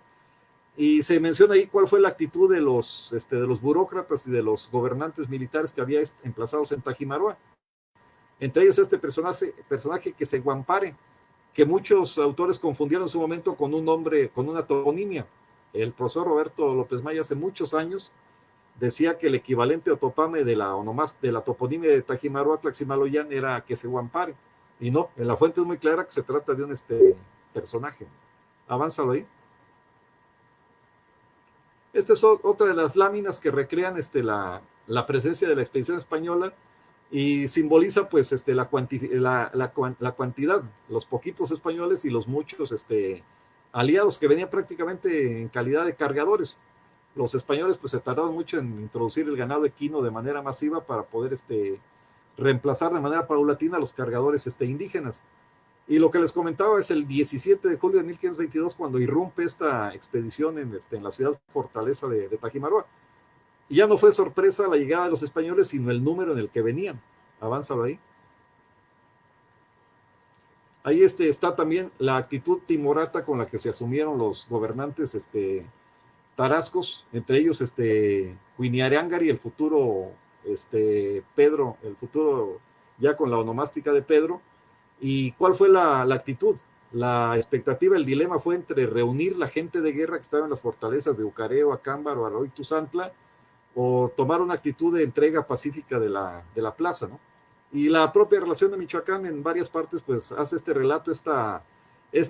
Y se menciona ahí cuál fue la actitud de los burócratas y de los gobernantes militares que había emplazados en Tajimaroa. Entre ellos este personaje que se Guampare, que muchos autores confundieron en su momento con un nombre, con una toponimia. El profesor Roberto López Maya hace muchos años decía que el equivalente a Topame de la toponimia de Tajimaroa Tlaximaloyan era que se Guampare. Y no, en la fuente es muy clara que se trata de un personaje. Avánzalo ahí. Esta es otra de las láminas que recrean la presencia de la expedición española y simboliza pues la cantidad, los poquitos españoles y los muchos aliados que venían prácticamente en calidad de cargadores. Los españoles pues se tardaron mucho en introducir el ganado equino de manera masiva para poder reemplazar de manera paulatina a los cargadores indígenas. Y lo que les comentaba es el 17 de julio de 1522 cuando irrumpe esta expedición en la ciudad fortaleza de Tajimaroa. Y ya no fue sorpresa la llegada de los españoles, sino el número en el que venían. Avánzalo ahí. Ahí está también la actitud timorata con la que se asumieron los gobernantes tarascos, entre ellos Cuiniarangari, el futuro Pedro, el futuro ya con la onomástica de Pedro. ¿Y cuál fue la actitud? La expectativa, el dilema fue entre reunir la gente de guerra que estaba en las fortalezas de Ucareo, Acámbaro, Arroyo y Tuzantla, o tomar una actitud de entrega pacífica de la plaza, ¿no? Y la propia relación de Michoacán en varias partes, pues hace este relato, esta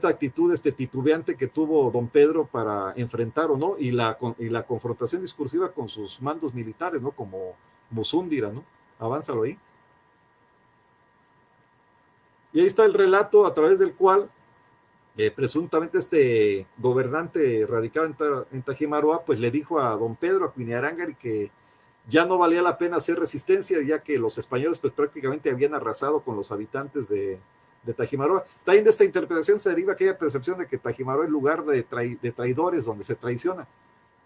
actitud, titubeante que tuvo don Pedro para enfrentar o no, y la confrontación discursiva con sus mandos militares, ¿no? Como Musúndira, ¿no? Avánzalo ahí. Y ahí está el relato a través del cual presuntamente este gobernante radicado en Tajimaroa, pues le dijo a don Pedro, a Cuiniarangari, que ya no valía la pena hacer resistencia, ya que los españoles pues prácticamente habían arrasado con los habitantes de Tajimaroa. También de esta interpretación se deriva aquella percepción de que Tajimaroa es lugar de traidores, donde se traiciona,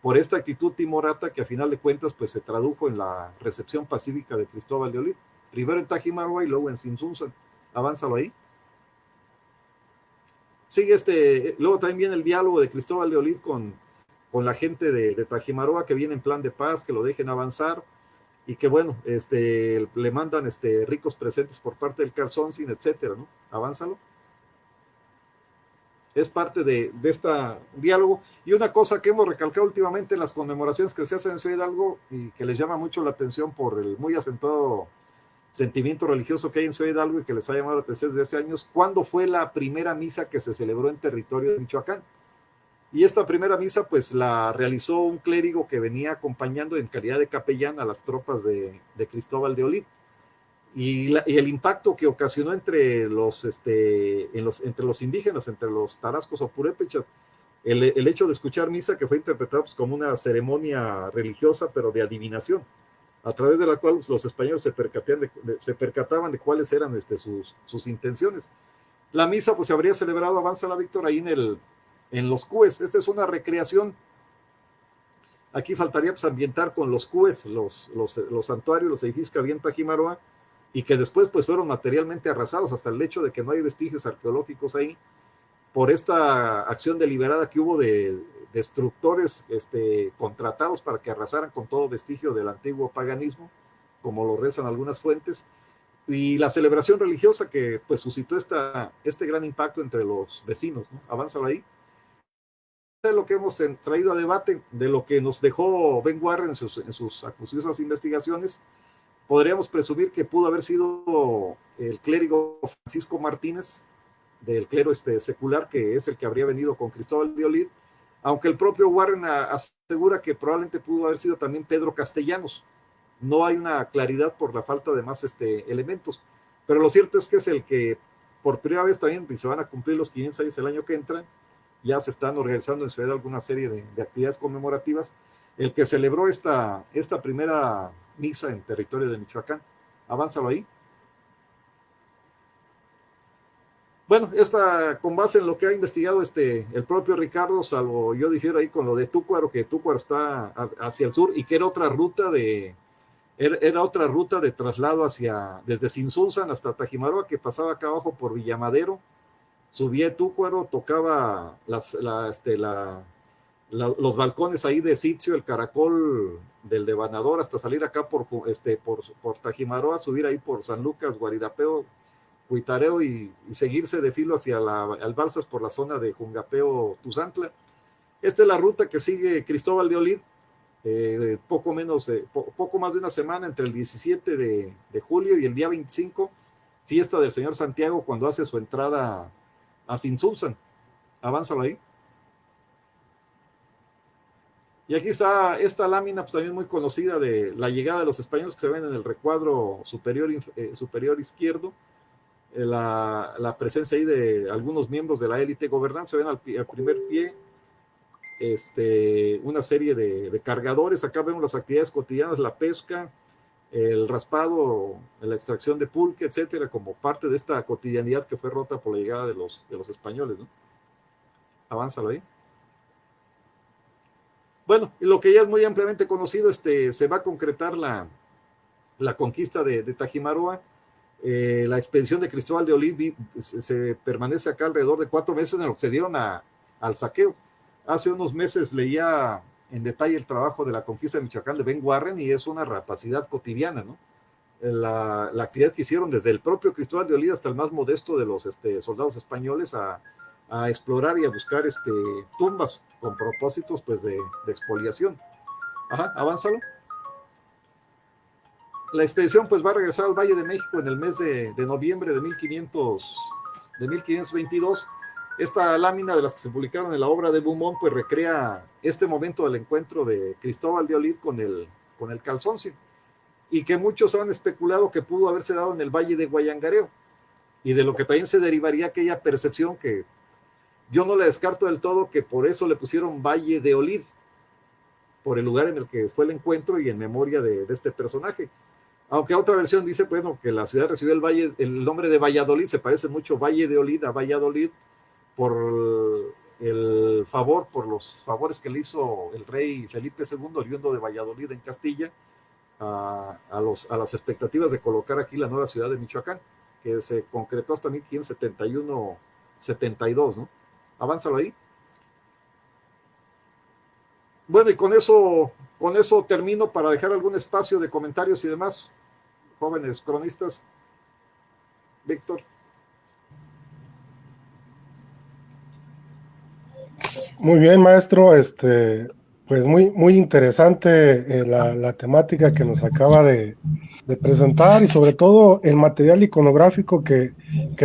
por esta actitud timorata que a final de cuentas pues se tradujo en la recepción pacífica de Cristóbal de Olid, primero en Tajimaroa y luego en Sinsunzan. Avánzalo ahí. Sigue luego también viene el diálogo de Cristóbal de Olid con la gente de Tajimaroa, que viene en plan de paz, que lo dejen avanzar, y que bueno, le mandan ricos presentes por parte del Calzoncin, etcétera, ¿no? Avánzalo. Es parte de este diálogo. Y una cosa que hemos recalcado últimamente en las conmemoraciones que se hacen en Ciudad Hidalgo y que les llama mucho la atención por el muy acentuado sentimiento religioso que hay en Ciudad Hidalgo y que les ha llamado la atención desde hace años, ¿cuándo fue la primera misa que se celebró en territorio de Michoacán? Y esta primera misa pues la realizó un clérigo que venía acompañando en calidad de capellán a las tropas de Cristóbal de Olid. Y el impacto que ocasionó entre los indígenas, entre los tarascos o purépechas, el hecho de escuchar misa, que fue interpretado pues, como una ceremonia religiosa, pero de adivinación, a través de la cual los españoles se percataban de cuáles eran sus intenciones. La misa pues se habría celebrado, avanza la Víctor, ahí en los cúes. Esta es una recreación. Aquí faltaría pues ambientar con los cúes, los santuarios, los edificios que había en Tajimaroa, y que después pues fueron materialmente arrasados, hasta el hecho de que no hay vestigios arqueológicos ahí, por esta acción deliberada que hubo de destructores contratados para que arrasaran con todo vestigio del antiguo paganismo, como lo rezan algunas fuentes, y la celebración religiosa que pues suscitó este gran impacto entre los vecinos, ¿no? Avánzalo ahí. De lo que hemos traído a debate, de lo que nos dejó Ben Warren en sus acuciosas investigaciones, podríamos presumir que pudo haber sido el clérigo Francisco Martínez, del clero secular, que es el que habría venido con Cristóbal de Olid, aunque el propio Warren asegura que probablemente pudo haber sido también Pedro Castellanos. No hay una claridad por la falta de más elementos, pero lo cierto es que es el que por primera vez también, y se van a cumplir los 500 años el año que entra, ya se están organizando en Ciudad alguna serie de actividades conmemorativas, el que celebró esta primera misa en territorio de Michoacán. Avánzalo ahí. Bueno, con base en lo que ha investigado el propio Ricardo, salvo yo difiero ahí con lo de Túcuaro, que Túcuaro está hacia el sur y que era otra ruta de traslado desde Sinsunzan hasta Tajimaroa, que pasaba acá abajo por Villamadero, subía Túcuaro, tocaba los balcones ahí de Sitio, el caracol del Devanador, hasta salir acá por Tajimaroa, subir ahí por San Lucas, Guarirapeo, Huitareo y seguirse de filo hacia Albalsas por la zona de Jungapeo, Tuzantla. Esta es la ruta que sigue Cristóbal de Olid, poco más de una semana, entre el 17 de julio y el día 25, fiesta del Señor Santiago, cuando hace su entrada a Sinsulzan. Avánzalo ahí. Y aquí está esta lámina, pues también muy conocida, de la llegada de los españoles, que se ven en el recuadro superior izquierdo. La presencia ahí de algunos miembros de la élite gobernante. Se ven al primer pie una serie de cargadores. Acá vemos las actividades cotidianas, la pesca, el raspado, la extracción de pulque, etcétera, como parte de esta cotidianidad que fue rota por la llegada de los españoles, ¿no? Avánzalo ahí. Bueno, y lo que ya es muy ampliamente conocido, se va a concretar la conquista de Tajimaroa. La expedición de Cristóbal de Olid se permanece acá alrededor de 4 meses, en lo que se dieron al saqueo. Hace unos meses leía en detalle el trabajo de la conquista de Michoacán de Ben Warren, y es una rapacidad cotidiana, ¿no? La actividad que hicieron desde el propio Cristóbal de Olid hasta el más modesto de los soldados españoles a explorar y a buscar tumbas con propósitos, pues, de expoliación. Ajá, avánzalo. La expedición, pues, va a regresar al Valle de México en el mes de noviembre de 1522. Esta lámina, de las que se publicaron en la obra de Beaumont, pues recrea este momento del encuentro de Cristóbal de Olid con el Calzoncio, y que muchos han especulado que pudo haberse dado en el Valle de Guayangareo, y de lo que también se derivaría aquella percepción, que yo no la descarto del todo, que por eso le pusieron Valle de Olid, por el lugar en el que fue el encuentro y en memoria de este personaje. Aunque otra versión dice, bueno, que la ciudad recibió el nombre de Valladolid. Se parece mucho Valle de Olid a Valladolid por los favores que le hizo el rey Felipe II, oriundo de Valladolid en Castilla, a las expectativas de colocar aquí la nueva ciudad de Michoacán, que se concretó hasta 1571-72, ¿no? Avánzalo ahí. Bueno, y con eso termino, para dejar algún espacio de comentarios y demás. Jóvenes cronistas. Víctor. Muy bien, maestro. Pues muy interesante la temática que nos acaba de presentar, y sobre todo el material iconográfico que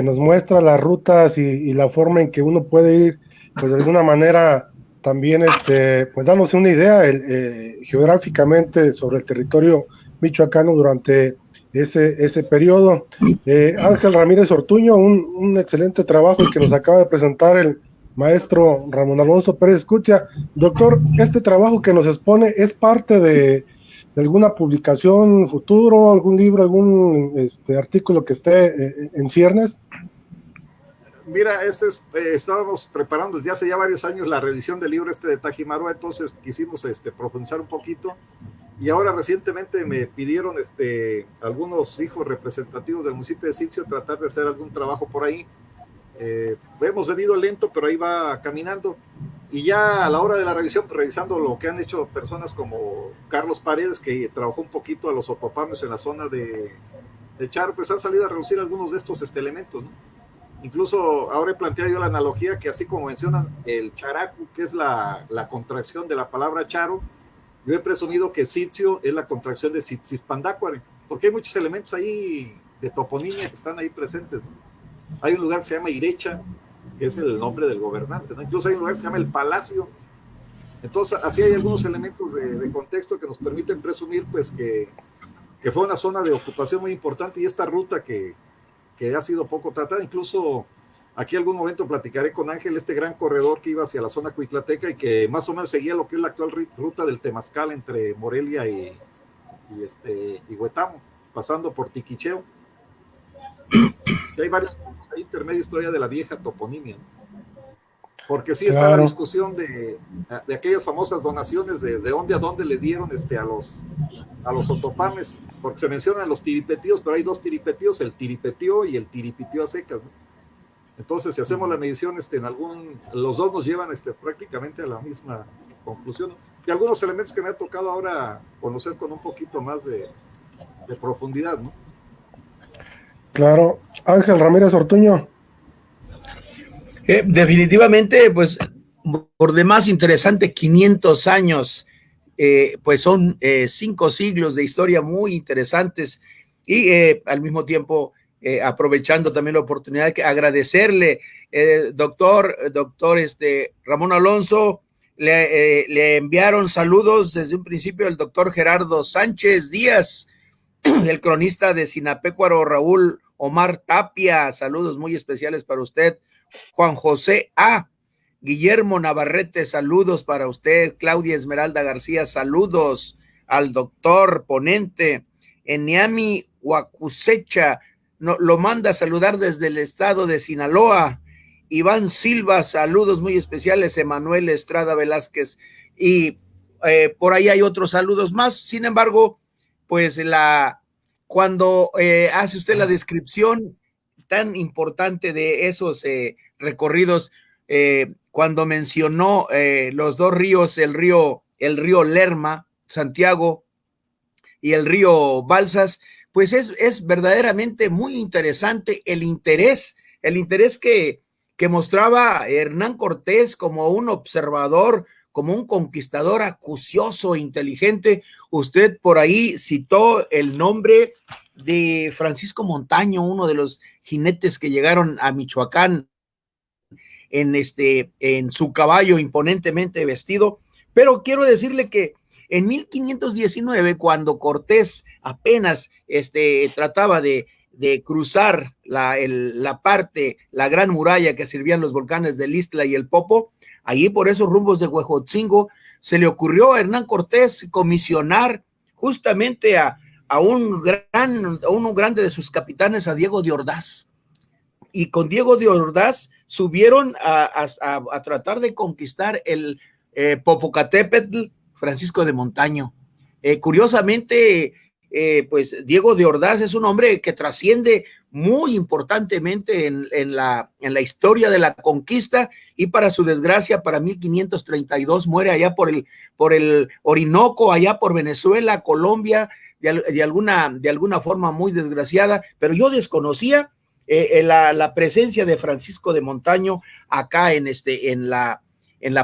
nos muestra las rutas y la forma en que uno puede ir, pues de alguna manera también pues dándose una idea geográficamente sobre el territorio michoacano durante ese periodo. Ángel Ramírez Ortuño, un excelente trabajo el que nos acaba de presentar el maestro Ramón Alonso Pérez Escutia. Doctor, este trabajo que nos expone es parte de alguna publicación futuro, algún libro, algún artículo que esté en ciernes. Mira, estábamos preparando desde hace ya varios años la reedición del libro de Tajimaroa, entonces quisimos profundizar un poquito, y ahora recientemente me pidieron algunos hijos representativos del municipio de Sitio tratar de hacer algún trabajo por ahí. Hemos venido lento, pero ahí va caminando, y ya a la hora de la revisión, pues, revisando lo que han hecho personas como Carlos Paredes, que trabajó un poquito a los otopames en la zona de Charo, pues han salido a reducir algunos de estos elementos, ¿no? Incluso ahora he planteado yo la analogía que, así como mencionan el characu, que es la contracción de la palabra charo, yo he presumido que Sitio es la contracción de Tzispandácuare, porque hay muchos elementos ahí de toponimia que están ahí presentes, ¿no? Hay un lugar que se llama Irecha, que es el nombre del gobernante, ¿no? Incluso hay un lugar que se llama El Palacio. Entonces, así hay algunos elementos de contexto que nos permiten presumir, pues, que fue una zona de ocupación muy importante, y esta ruta que ha sido poco tratada. Incluso aquí algún momento platicaré con Ángel, este gran corredor que iba hacia la zona cuitlateca y que más o menos seguía lo que es la actual ruta del Temazcal entre Morelia y Huetamo, pasando por Tiquicheo. Y hay varios puntos ahí intermedios todavía de la vieja toponimia, ¿no? Porque sí está la discusión de aquellas famosas donaciones de dónde a dónde le dieron a los otopames, porque se mencionan los tiripetíos, pero hay dos tiripetíos, el tiripetío y el tiripitío a secas, ¿no? Entonces, si hacemos la medición, los dos nos llevan prácticamente a la misma conclusión, y algunos elementos que me ha tocado ahora conocer con un poquito más de profundidad, ¿no? Claro. Ángel Ramírez Ortuño. Definitivamente, pues, por demás interesante, 500 años, pues son 5 siglos de historia muy interesantes y al mismo tiempo aprovechando también la oportunidad de agradecerle, doctor Ramón Alonso, le enviaron saludos desde un principio el doctor Gerardo Sánchez Díaz, el cronista de Sinapecuaro Raúl Omar Tapia, saludos muy especiales para usted. Juan José A. Guillermo Navarrete, saludos para usted. Claudia Esmeralda García, saludos al doctor ponente. Eniami Huacusecha lo manda a saludar desde el estado de Sinaloa. Iván Silva, saludos muy especiales. Emanuel Estrada Velázquez, y por ahí hay otros saludos más. Sin embargo, pues cuando hace usted la descripción tan importante de esos recorridos, cuando mencionó los 2 ríos, el río Lerma, Santiago, y el río Balsas, pues es verdaderamente muy interesante el interés que mostraba Hernán Cortés como un observador, como un conquistador acucioso, inteligente. Usted por ahí citó el nombre de Francisco Montaño, uno de los jinetes que llegaron a Michoacán en su caballo imponentemente vestido, pero quiero decirle que en 1519, cuando Cortés apenas trataba de cruzar la gran muralla que servían los volcanes del Istla y el Popo, allí por esos rumbos de Huejotzingo, se le ocurrió a Hernán Cortés comisionar justamente a uno grande de sus capitanes, a Diego de Ordaz. Y con Diego de Ordaz subieron a tratar de conquistar el Popocatépetl, Francisco de Montaño. Curiosamente, pues Diego de Ordaz es un hombre que trasciende muy importantemente en la historia de la conquista, y para su desgracia, para 1532 muere allá por el Orinoco, allá por Venezuela, Colombia, de alguna forma muy desgraciada, pero yo desconocía la presencia de Francisco de Montaño acá en la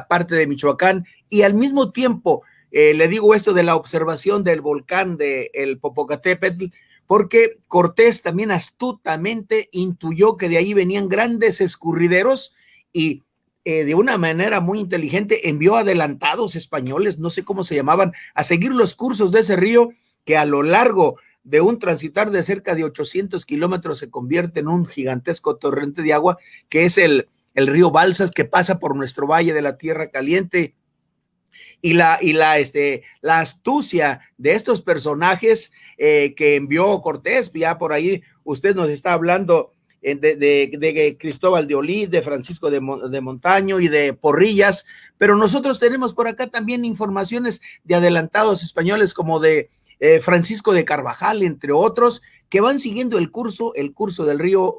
parte de Michoacán. Y al mismo tiempo le digo esto de la observación del volcán del Popocatépetl, porque Cortés también astutamente intuyó que de ahí venían grandes escurrideros, y de una manera muy inteligente envió adelantados españoles, no sé cómo se llamaban, a seguir los cursos de ese río, que a lo largo de un transitar de cerca de 800 kilómetros se convierte en un gigantesco torrente de agua, que es el río Balsas, que pasa por nuestro Valle de la Tierra Caliente. Y la astucia de estos personajes que envió Cortés, ya por ahí usted nos está hablando de Cristóbal de Olid, de Francisco de Montaño y de Porrillas, pero nosotros tenemos por acá también informaciones de adelantados españoles como de Francisco de Carvajal, entre otros, que van siguiendo el curso del río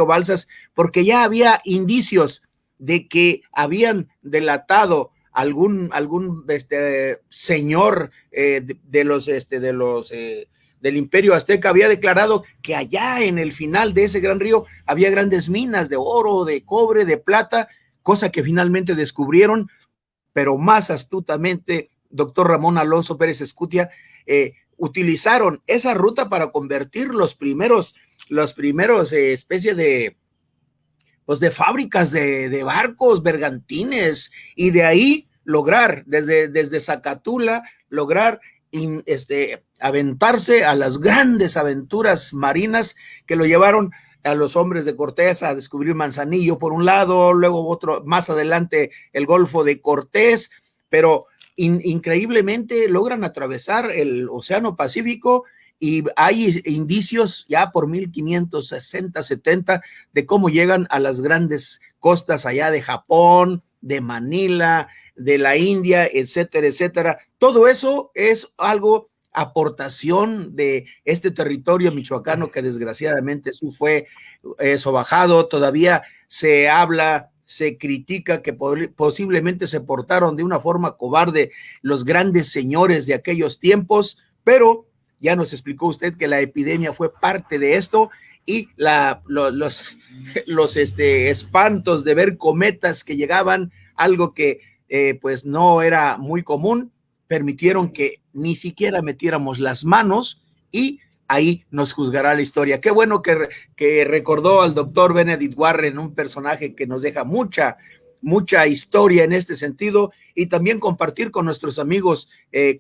Balsas, porque ya había indicios de que habían delatado algún señor del Imperio Azteca, había declarado que allá en el final de ese gran río había grandes minas de oro, de cobre, de plata, cosa que finalmente descubrieron, pero más astutamente, doctor Ramón Alonso Pérez Escutia, utilizaron esa ruta para convertir los primeros especies de fábricas de barcos, bergantines, y de ahí lograr, desde Zacatula, lograr aventarse a las grandes aventuras marinas que lo llevaron a los hombres de Cortés a descubrir Manzanillo por un lado, luego otro, más adelante el Golfo de Cortés, pero increíblemente logran atravesar el Océano Pacífico, y hay indicios ya por 1560, 70 de cómo llegan a las grandes costas allá de Japón, de Manila, de la India, etcétera, etcétera. Todo eso es algo aportación de este territorio michoacano, que desgraciadamente sí fue sobajado. Todavía se habla se critica que posiblemente se portaron de una forma cobarde los grandes señores de aquellos tiempos, pero ya nos explicó usted que la epidemia fue parte de esto y los espantos de ver cometas que llegaban, algo que pues no era muy común, permitieron que ni siquiera metiéramos las manos y ahí nos juzgará la historia. Qué bueno que recordó al doctor Benedict Warren, un personaje que nos deja mucha historia en este sentido, y también compartir con nuestros amigos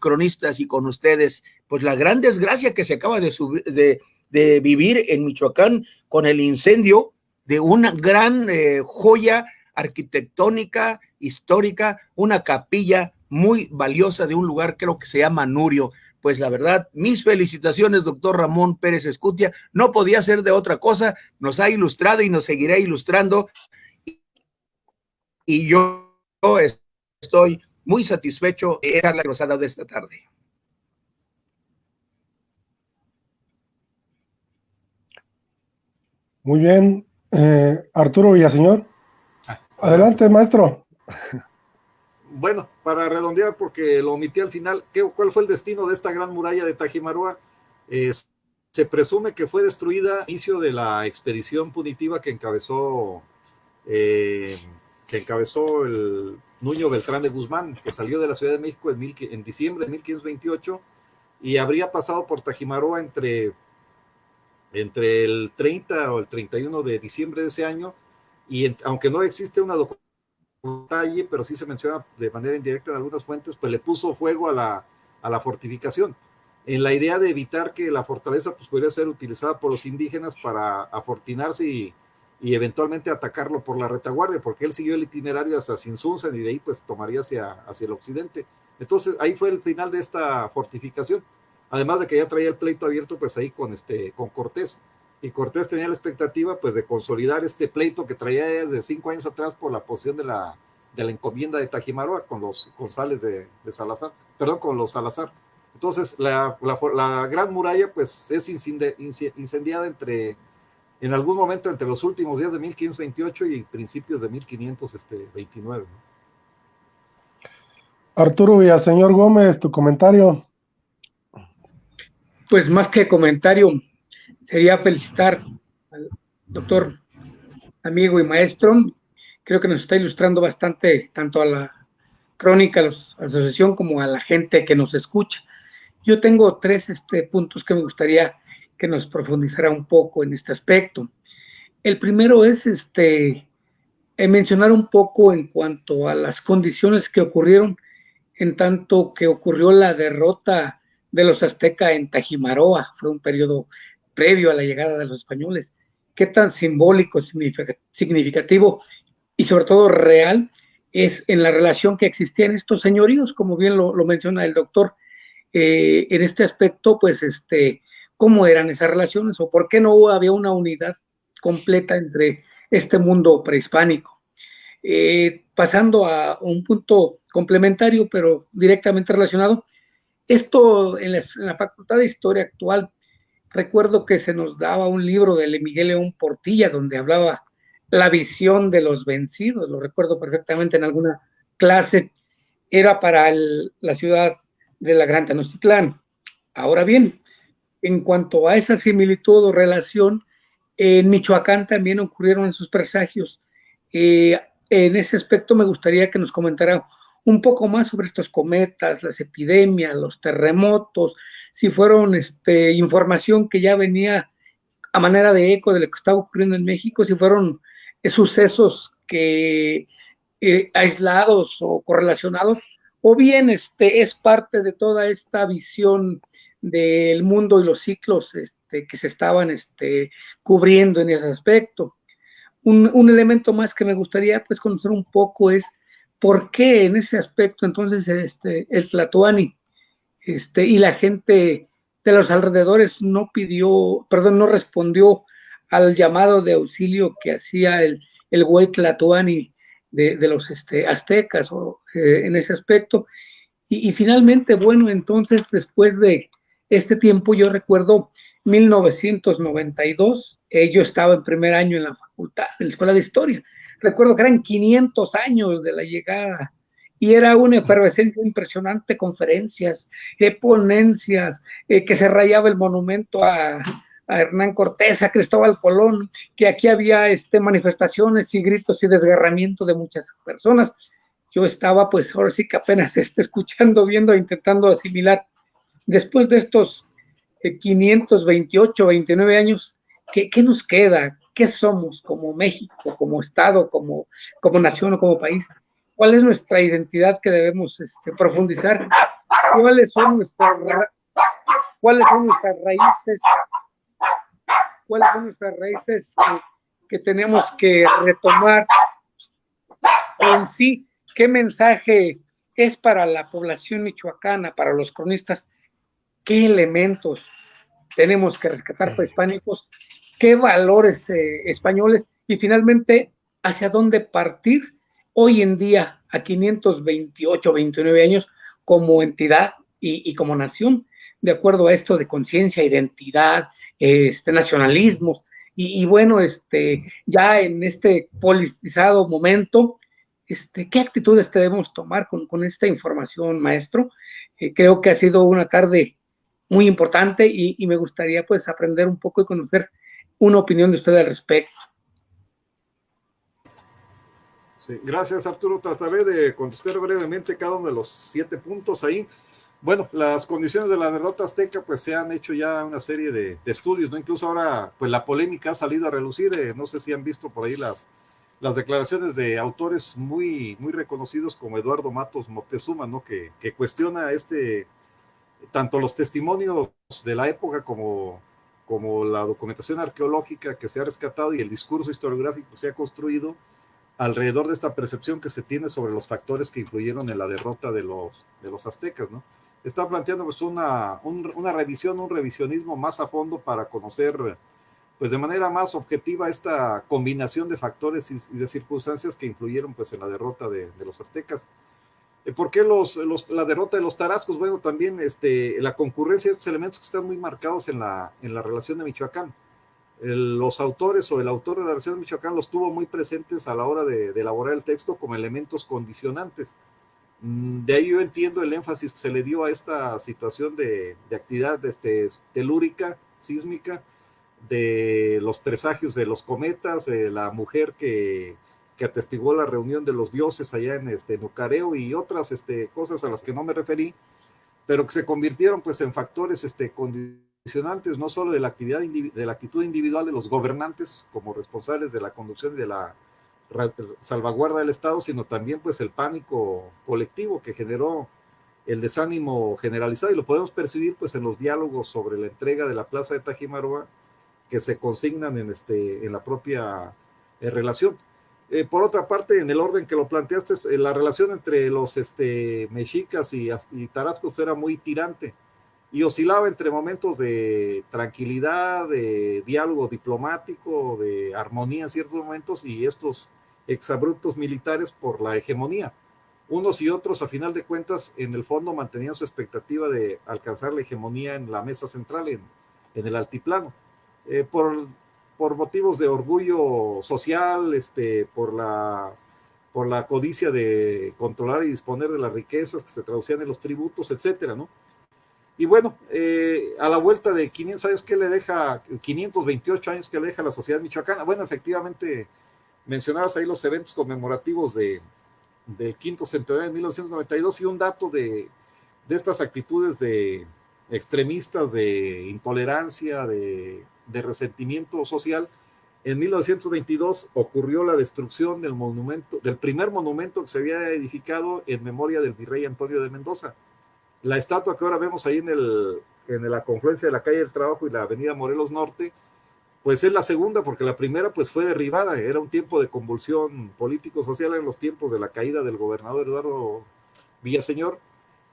cronistas y con ustedes, pues la gran desgracia que se acaba de vivir en Michoacán con el incendio de una gran joya arquitectónica, histórica, una capilla muy valiosa de un lugar, creo que se llama Nurio. Pues la verdad, mis felicitaciones, doctor Ramón Pérez Escutia, no podía ser de otra cosa, nos ha ilustrado y nos seguirá ilustrando, y yo estoy muy satisfecho de la charla que nos ha dado esta tarde. Muy bien, Arturo Villaseñor. Adelante, maestro. Bueno, para redondear, porque lo omití al final, ¿cuál fue el destino de esta gran muralla de Tajimaroa? Se presume que fue destruida al inicio de la expedición punitiva que encabezó el Nuño Beltrán de Guzmán, que salió de la Ciudad de México en diciembre de 1528 y habría pasado por Tajimaroa entre el 30 o el 31 de diciembre de ese año, y aunque no existe una documentación, pero sí se menciona de manera indirecta en algunas fuentes, pues le puso fuego a la fortificación, en la idea de evitar que la fortaleza pues pudiera ser utilizada por los indígenas para afortinarse y eventualmente atacarlo por la retaguardia, porque él siguió el itinerario hacia Sinsunzan y de ahí pues tomaría hacia el occidente. Entonces ahí fue el final de esta fortificación, además de que ya traía el pleito abierto pues ahí con Cortés, y Cortés tenía la expectativa pues de consolidar este pleito que traía desde 5 años atrás por la posesión de la encomienda de Tajimaroa con los González de Salazar, perdón, con los Salazar. Entonces la gran muralla pues es incendiada en algún momento entre los últimos días de 1528 y principios de 1529. Arturo Villaseñor Gómez, tu comentario. Pues más que comentario, sería felicitar al doctor, amigo y maestro. Creo que nos está ilustrando bastante, tanto a la crónica, a la asociación, como a la gente que nos escucha. Yo tengo 3 puntos que me gustaría que nos profundizara un poco en este aspecto. El primero es mencionar un poco en cuanto a las condiciones que ocurrieron en tanto que ocurrió la derrota de los aztecas en Tajimaroa. Fue un periodo previo a la llegada de los españoles. Qué tan simbólico, significativo y sobre todo real es en la relación que existía en estos señoríos, como bien lo menciona el doctor. En este aspecto, pues, cómo eran esas relaciones o por qué no había una unidad completa entre este mundo prehispánico. Pasando a un punto complementario, pero directamente relacionado, esto en la Facultad de Historia actual, recuerdo que se nos daba un libro de Miguel León Portilla, donde hablaba la visión de los vencidos, lo recuerdo perfectamente en alguna clase, era para la ciudad de la Gran Tenochtitlán. Ahora bien, en cuanto a esa similitud o relación, en Michoacán también ocurrieron esos presagios. En ese aspecto me gustaría que nos comentara un poco más sobre estos cometas, las epidemias, los terremotos, si fueron información que ya venía a manera de eco de lo que estaba ocurriendo en México, si fueron sucesos que aislados o correlacionados, o bien es parte de toda esta visión del mundo y los ciclos que se estaban cubriendo en ese aspecto. Un elemento más que me gustaría pues conocer un poco es por qué en ese aspecto entonces el Tlatoani y la gente de los alrededores no respondió al llamado de auxilio que hacía el güey Tlatoani de los aztecas en ese aspecto. Y finalmente, bueno, entonces después de este tiempo, yo recuerdo 1992, yo estaba en primer año en la facultad, en la Escuela de Historia. recuerdo que eran 500 años de la llegada y era una efervescencia impresionante, conferencias, ponencias, que se rayaba el monumento a Hernán Cortés, a Cristóbal Colón, que aquí había manifestaciones y gritos y desgarramiento de muchas personas. Yo estaba, pues ahora sí que apenas escuchando, viendo, intentando asimilar. Después de estos 528, 29 años, ¿qué nos queda? ¿Qué somos como México, como Estado, como nación o como país? ¿Cuál es nuestra identidad que debemos profundizar? ¿Cuáles son nuestras raíces? ¿Cuáles son nuestras raíces que tenemos que retomar en sí? ¿Qué mensaje es para la población michoacana, para los cronistas? ¿Qué elementos tenemos que rescatar prehispánicos? ¿Qué valores españoles? Y finalmente, ¿hacia dónde partir hoy en día, a 528, 29 años, como entidad y como nación, de acuerdo a esto de conciencia, identidad, nacionalismos? Y bueno, ya en este politizado momento, ¿qué actitudes debemos tomar con esta información, maestro? Creo que ha sido una tarde muy importante y me gustaría pues aprender un poco y conocer una opinión de usted al respecto. Sí, gracias, Arturo. Trataré de contestar brevemente cada uno de los 7 puntos ahí. Bueno, las condiciones de la derrota azteca, pues se han hecho ya una serie de estudios, ¿no? Incluso ahora, pues la polémica ha salido a relucir. No sé si han visto por ahí las declaraciones de autores muy, muy reconocidos como Eduardo Matos Moctezuma, ¿no? Que cuestiona tanto los testimonios de la época como la documentación arqueológica que se ha rescatado y el discurso historiográfico que se ha construido alrededor de esta percepción que se tiene sobre los factores que influyeron en la derrota de los aztecas, ¿no? Está planteando pues una revisión, un revisionismo más a fondo para conocer pues de manera más objetiva esta combinación de factores y de circunstancias que influyeron pues en la derrota de los aztecas. ¿Por qué la derrota de los tarascos? Bueno, también la concurrencia de estos elementos que están muy marcados en la relación de Michoacán. Los autores o el autor de la relación de Michoacán los tuvo muy presentes a la hora de elaborar el texto como elementos condicionantes. De ahí yo entiendo el énfasis que se le dio a esta situación de actividad telúrica, sísmica, de los presagios de los cometas, la mujer que atestiguó la reunión de los dioses allá en Nucareo y otras cosas a las que no me referí, pero que se convirtieron pues en factores condicionantes no solo de la actividad, de la actitud individual de los gobernantes como responsables de la conducción y de la salvaguarda del Estado, sino también pues el pánico colectivo que generó el desánimo generalizado, y lo podemos percibir pues en los diálogos sobre la entrega de la plaza de Tajimaroa que se consignan en la propia relación. Por otra parte, en el orden que lo planteaste, la relación entre los mexicas y tarascos era muy tirante y oscilaba entre momentos de tranquilidad, de diálogo diplomático, de armonía en ciertos momentos y estos exabruptos militares por la hegemonía. Unos y otros, a final de cuentas, en el fondo mantenían su expectativa de alcanzar la hegemonía en la mesa central, en el altiplano. Por motivos de orgullo social, por la codicia de controlar y disponer de las riquezas que se traducían en los tributos, etcétera, ¿no? Y bueno, a la vuelta de 500 años que le deja, 528 años que le deja la sociedad michoacana, bueno, efectivamente, mencionabas ahí los eventos conmemorativos del quinto centenario de 1992 y un dato de estas actitudes de extremistas, de intolerancia, de resentimiento social. En 1922 ocurrió la destrucción del primer monumento que se había edificado en memoria del virrey Antonio de Mendoza. La estatua que ahora vemos ahí en la confluencia de la calle del Trabajo y la avenida Morelos Norte, pues es la segunda, porque la primera pues fue derribada. Era un tiempo de convulsión político-social en los tiempos de la caída del gobernador Eduardo Villaseñor,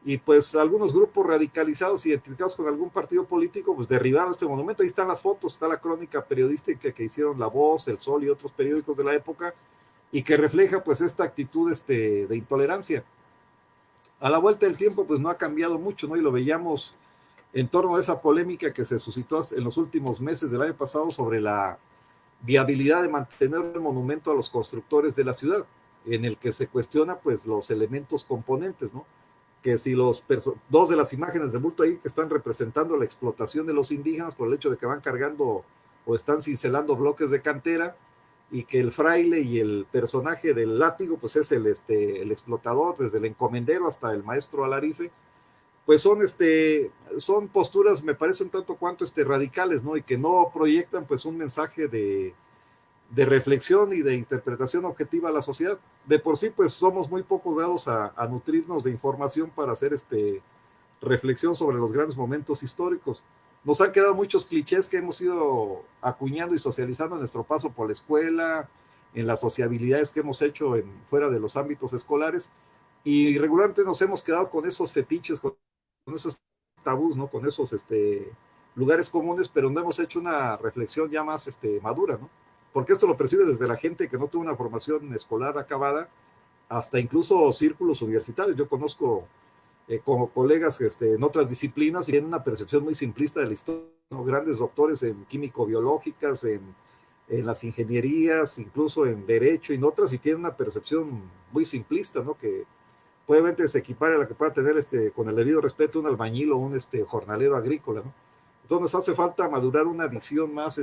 y pues algunos grupos radicalizados identificados con algún partido político pues derribaron este monumento. Ahí están las fotos, está la crónica periodística que hicieron La Voz, El Sol y otros periódicos de la época, y que refleja pues esta actitud de intolerancia. A la vuelta del tiempo pues no ha cambiado mucho, ¿no? Y lo veíamos en torno a esa polémica que se suscitó en los últimos meses del año pasado sobre la viabilidad de mantener el monumento a los constructores de la ciudad, en el que se cuestiona pues los elementos componentes, ¿no? Que si dos de las imágenes de bulto ahí que están representando la explotación de los indígenas por el hecho de que van cargando o están cincelando bloques de cantera, y que el fraile y el personaje del látigo pues es el explotador, desde el encomendero hasta el maestro alarife, pues son posturas, me parece un tanto cuanto radicales, ¿no? Y que no proyectan pues un mensaje de reflexión y de interpretación objetiva a la sociedad. De por sí pues somos muy pocos dados a nutrirnos de información para hacer reflexión sobre los grandes momentos históricos. Nos han quedado muchos clichés que hemos ido acuñando y socializando en nuestro paso por la escuela, en las sociabilidades que hemos hecho fuera de los ámbitos escolares, y regularmente nos hemos quedado con esos fetiches, con esos tabús, ¿no? Con esos lugares comunes, pero no hemos hecho una reflexión ya más madura, ¿no? Porque esto lo percibe desde la gente que no tuvo una formación escolar acabada, hasta incluso círculos universitarios. Yo conozco como colegas en otras disciplinas y tienen una percepción muy simplista de la historia, ¿no? Grandes doctores en químico-biológicas, en las ingenierías, incluso en derecho y en otras, y tienen una percepción muy simplista, ¿no? Que probablemente se equipare a la que pueda tener con el debido respeto un albañil o un jornalero agrícola, ¿no? Entonces hace falta madurar una visión más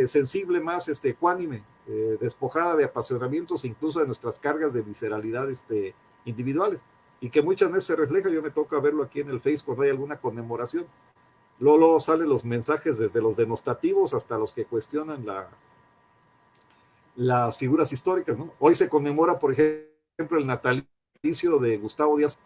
sensible, más ecuánime, despojada de apasionamientos, incluso de nuestras cargas de visceralidad individuales, y que muchas veces se refleja. Yo me toca verlo aquí en el Face cuando hay alguna conmemoración. Luego salen los mensajes desde los denostativos hasta los que cuestionan las figuras históricas, ¿no? Hoy se conmemora, por ejemplo, el natalicio de Gustavo Díaz,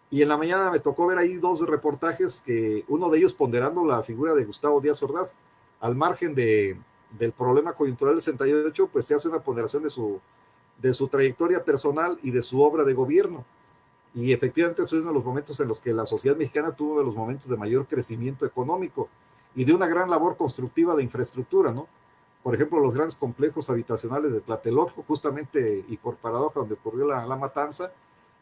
y en la mañana me tocó ver ahí dos reportajes, que uno de ellos ponderando la figura de Gustavo Díaz Ordaz, al margen del problema coyuntural del 68, pues se hace una ponderación de su trayectoria personal y de su obra de gobierno. Y efectivamente pues, es uno de los momentos en los que la sociedad mexicana tuvo uno de los momentos de mayor crecimiento económico y de una gran labor constructiva de infraestructura, ¿no? Por ejemplo, los grandes complejos habitacionales de Tlatelolco, justamente, y por paradoja, donde ocurrió la matanza,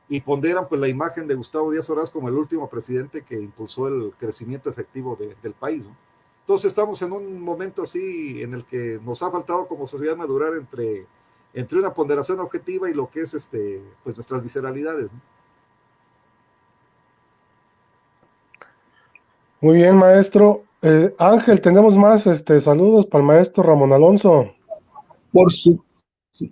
y ponderan pues la imagen de Gustavo Díaz Ordaz como el último presidente que impulsó el crecimiento efectivo del país, ¿no? Entonces estamos en un momento así en el que nos ha faltado como sociedad madurar entre una ponderación objetiva y lo que es pues nuestras visceralidades, ¿no? Muy bien, maestro. Ángel, tenemos más saludos para el maestro Ramón Alonso.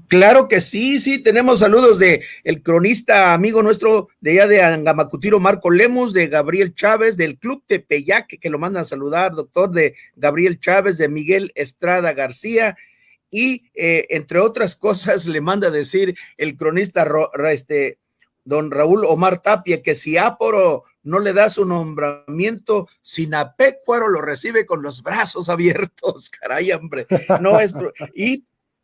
Claro que sí, tenemos saludos de el cronista amigo nuestro de allá de Angamacutiro, Marco Lemos, de Gabriel Chávez, del Club Tepeyac, que lo mandan a saludar, doctor, de Gabriel Chávez, de Miguel Estrada García, y entre otras cosas le manda a decir el cronista don Raúl Omar Tapia, que si Áporo no le da su nombramiento, Sinapecuaro lo recibe con los brazos abiertos. Caray, hombre, no es...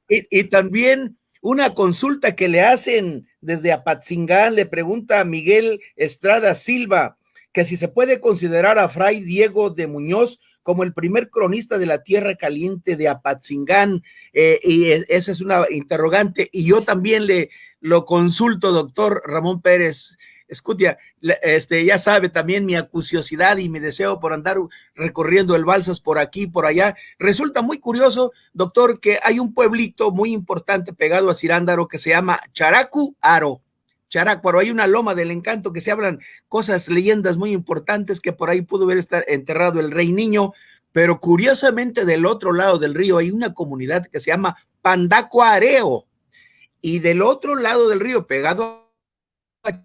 Y también una consulta que le hacen desde Apatzingán, le pregunta a Miguel Estrada Silva que si se puede considerar a Fray Diego de Muñoz como el primer cronista de la Tierra Caliente de Apatzingán, y esa es una interrogante, y yo también lo consulto, doctor Ramón Pérez Escutia, ya sabe también mi acuciosidad y mi deseo por andar recorriendo el Balsas por aquí, por allá. Resulta muy curioso, doctor, que hay un pueblito muy importante pegado a Cirándaro que se llama Characuaro. Characuaro, hay una loma del encanto que se hablan cosas, leyendas muy importantes, que por ahí pudo haber estar enterrado el Rey Niño, pero curiosamente del otro lado del río hay una comunidad que se llama Pandacuareo, y del otro lado del río, pegado a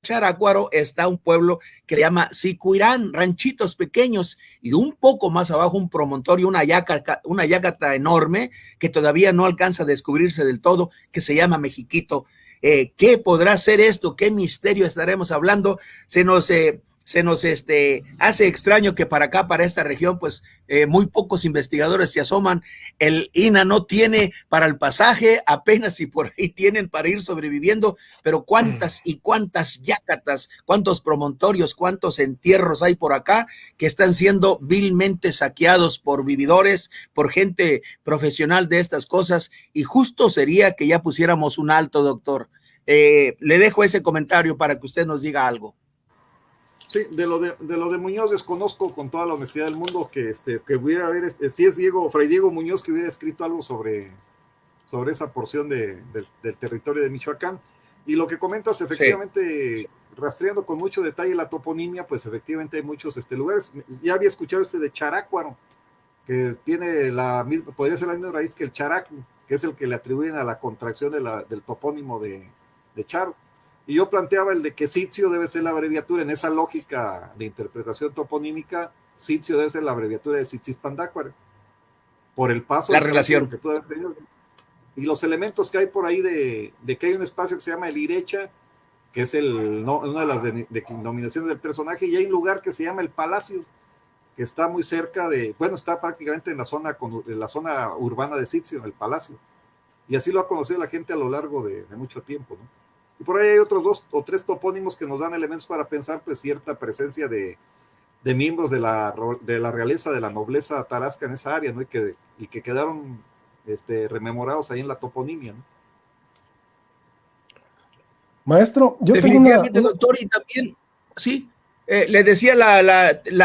Characuaro, está un pueblo que se llama Sicuirán, ranchitos pequeños, y un poco más abajo un promontorio, una yacata enorme que todavía no alcanza a descubrirse del todo, que se llama Mexiquito. ¿Qué podrá ser esto? ¿Qué misterio estaremos hablando? Se nos hace extraño que para acá, para esta región, pues muy pocos investigadores se asoman. El INA no tiene para el pasaje, apenas si por ahí tienen para ir sobreviviendo, pero cuántas y cuántas yacatas, cuántos promontorios, cuántos entierros hay por acá que están siendo vilmente saqueados por vividores, por gente profesional de estas cosas, y justo sería que ya pusiéramos un alto, doctor. Le dejo ese comentario para que usted nos diga algo. Sí, de lo de Muñoz desconozco con toda la honestidad del mundo que hubiera haber, si es Fray Diego Muñoz que hubiera escrito algo sobre esa porción del territorio de Michoacán. Y lo que comentas, efectivamente, sí, rastreando con mucho detalle la toponimia, pues efectivamente hay muchos lugares. Ya había escuchado de Charácuaro, que tiene podría ser la misma raíz que el characu, que es el que le atribuyen a la contracción del topónimo de Charo. Y yo planteaba el de que Sitio debe ser la abreviatura, en esa lógica de interpretación toponímica, Sitio debe ser la abreviatura de Sitzispandácuaro, por el paso la relación que puede haber tenido. Y los elementos que hay por ahí de que hay un espacio que se llama el Irecha, que es una de las denominaciones del personaje, y hay un lugar que se llama el Palacio, que está muy cerca está prácticamente en la zona urbana de Sitio, el Palacio. Y así lo ha conocido la gente a lo largo de mucho tiempo, ¿no? Y por ahí hay otros 2 o 3 topónimos que nos dan elementos para pensar pues cierta presencia de miembros de la realeza, de la nobleza tarasca en esa área, ¿no? Y que quedaron rememorados ahí en la toponimia, ¿no? Maestro, yo definitivamente, tengo doctor, y también, sí, le decía,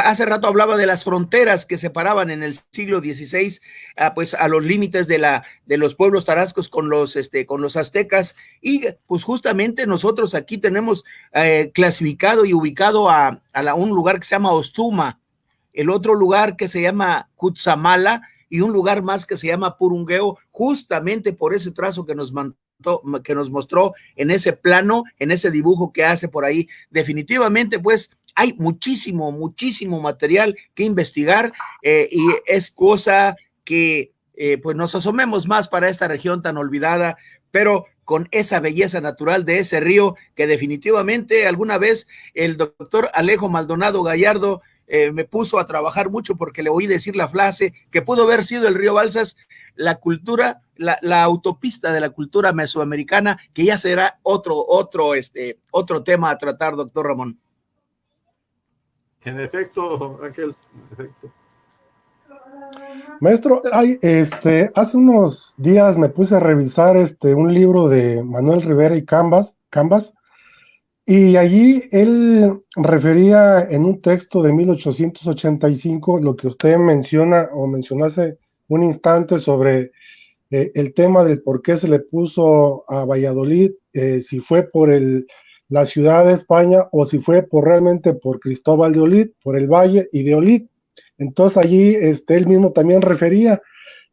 hace rato hablaba de las fronteras que separaban en el siglo XVI, pues a los límites de los pueblos tarascos con los aztecas, y pues justamente nosotros aquí tenemos clasificado y ubicado a un lugar que se llama Ostuma, el otro lugar que se llama Cutzamala, y un lugar más que se llama Purungueo, justamente por ese trazo que nos mostró en ese plano, en ese dibujo que hace por ahí. Definitivamente, pues, hay muchísimo material que investigar, y es cosa que pues nos asomemos más para esta región tan olvidada, pero con esa belleza natural de ese río que definitivamente alguna vez el doctor Alejo Maldonado Gallardo me puso a trabajar mucho, porque le oí decir la frase que pudo haber sido el río Balsas, la autopista de la cultura mesoamericana, que ya será otro tema a tratar, doctor Ramón. En efecto, Ángel, en efecto. Maestro, hace unos días me puse a revisar un libro de Manuel Rivera y Cambas, y allí él refería en un texto de 1885 lo que usted menciona o mencionó hace un instante sobre el tema del por qué se le puso a Valladolid, si fue por la ciudad de España o si fue realmente por Cristóbal de Olid, por el valle y de Olid. Entonces allí él mismo también refería,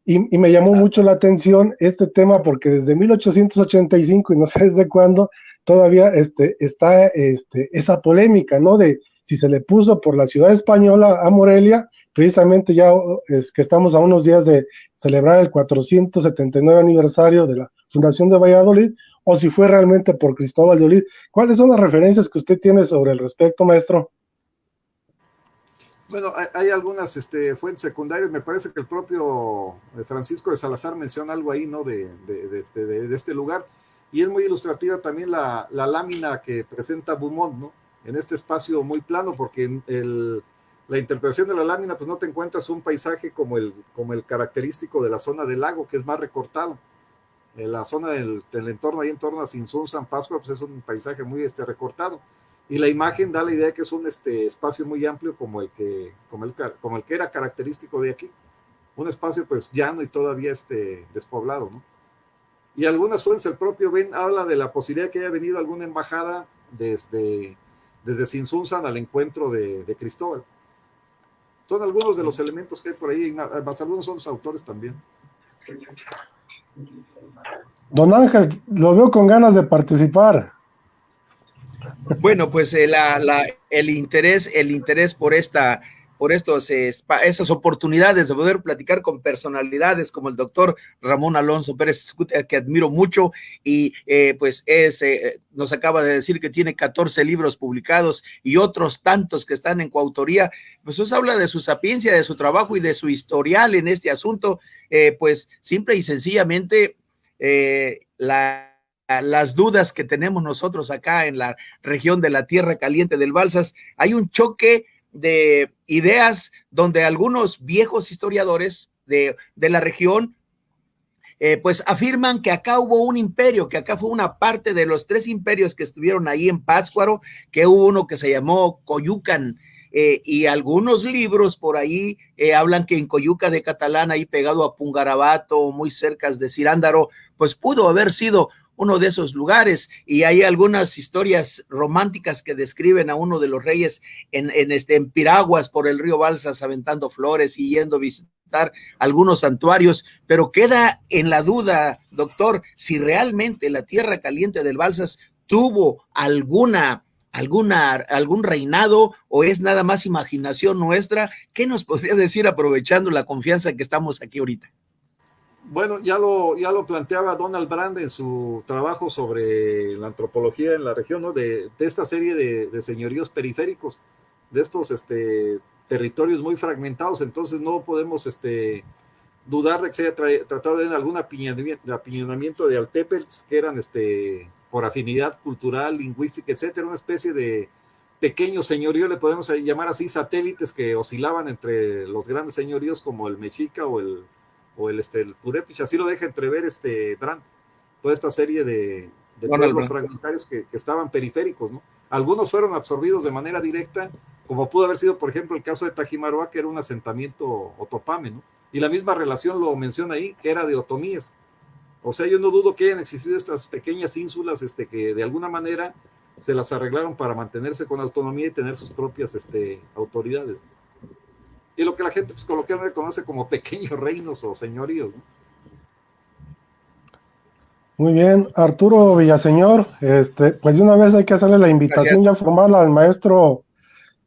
y me llamó mucho la atención este tema, porque desde 1885 y no sé desde cuándo todavía está esa polémica, ¿no? De si se le puso por la ciudad española a Morelia, precisamente ya es que estamos a unos días de celebrar el 479 aniversario de la fundación de Valladolid, o si fue realmente por Cristóbal de Olid. ¿Cuáles son las referencias que usted tiene sobre el respecto, maestro? Bueno, hay algunas fuentes secundarias. Me parece que el propio Francisco de Salazar menciona algo ahí, ¿no? De este lugar. Y es muy ilustrativa también la lámina que presenta Beaumont, ¿no? En este espacio muy plano, porque la interpretación de la lámina, pues no te encuentras un paisaje como el característico de la zona del lago, que es más recortado. La zona del entorno, ahí en torno a Sinzún, San Pascua, pues es un paisaje muy recortado. Y la imagen da la idea de que es un espacio muy amplio como el que era característico de aquí. Un espacio pues llano y todavía despoblado, ¿no? Y algunas fuentes, el propio Ben habla de la posibilidad de que haya venido alguna embajada desde Sinsunzan al encuentro de Cristóbal. Son algunos de los elementos que hay por ahí, más algunos son los autores también. Don Ángel, lo veo con ganas de participar. Bueno, pues el interés por esas oportunidades de poder platicar con personalidades como el doctor Ramón Alonso Pérez, que admiro mucho, y nos acaba de decir que tiene 14 libros publicados y otros tantos que están en coautoría. Pues eso habla de su sapiencia, de su trabajo y de su historial en este asunto. Pues simple y sencillamente las dudas que tenemos nosotros acá en la región de la Tierra Caliente del Balsas, hay un choque de ideas donde algunos viejos historiadores de la región pues afirman que acá hubo un imperio, que acá fue una parte de los 3 imperios que estuvieron ahí en Pátzcuaro, que hubo uno que se llamó Coyucan, y algunos libros por ahí hablan que en Coyuca de Catalán, ahí pegado a Pungarabato, muy cerca de Cirándaro, pues pudo haber sido uno de esos lugares, y hay algunas historias románticas que describen a uno de los reyes en piraguas por el río Balsas aventando flores y yendo a visitar algunos santuarios, pero queda en la duda, doctor, si realmente la tierra caliente del Balsas tuvo algún reinado o es nada más imaginación nuestra. ¿Qué nos podría decir aprovechando la confianza que estamos aquí ahorita? Bueno, ya lo planteaba Donald Brand en su trabajo sobre la antropología en la región, ¿no? De esta serie de señoríos periféricos, de estos territorios muy fragmentados. Entonces no podemos dudar de que se haya tratado de algún apiñonamiento de altepels, que eran por afinidad cultural, lingüística, etcétera, una especie de pequeño señorío, le podemos llamar así, satélites que oscilaban entre los grandes señoríos como el mexica o el Purépich. Así lo deja entrever Brand, toda esta serie de pueblos fragmentarios que estaban periféricos, ¿no? Algunos fueron absorbidos de manera directa, como pudo haber sido, por ejemplo, el caso de Tajimaroa, que era un asentamiento otomame, ¿no? Y la misma relación lo menciona ahí, que era de otomíes. O sea, yo no dudo que hayan existido estas pequeñas ínsulas que de alguna manera se las arreglaron para mantenerse con autonomía y tener sus propias autoridades. Y lo que la gente pues coloquialmente conoce como pequeños reinos o señoríos, ¿no? Muy bien, Arturo Villaseñor, pues de una vez hay que hacerle la invitación ya formal al maestro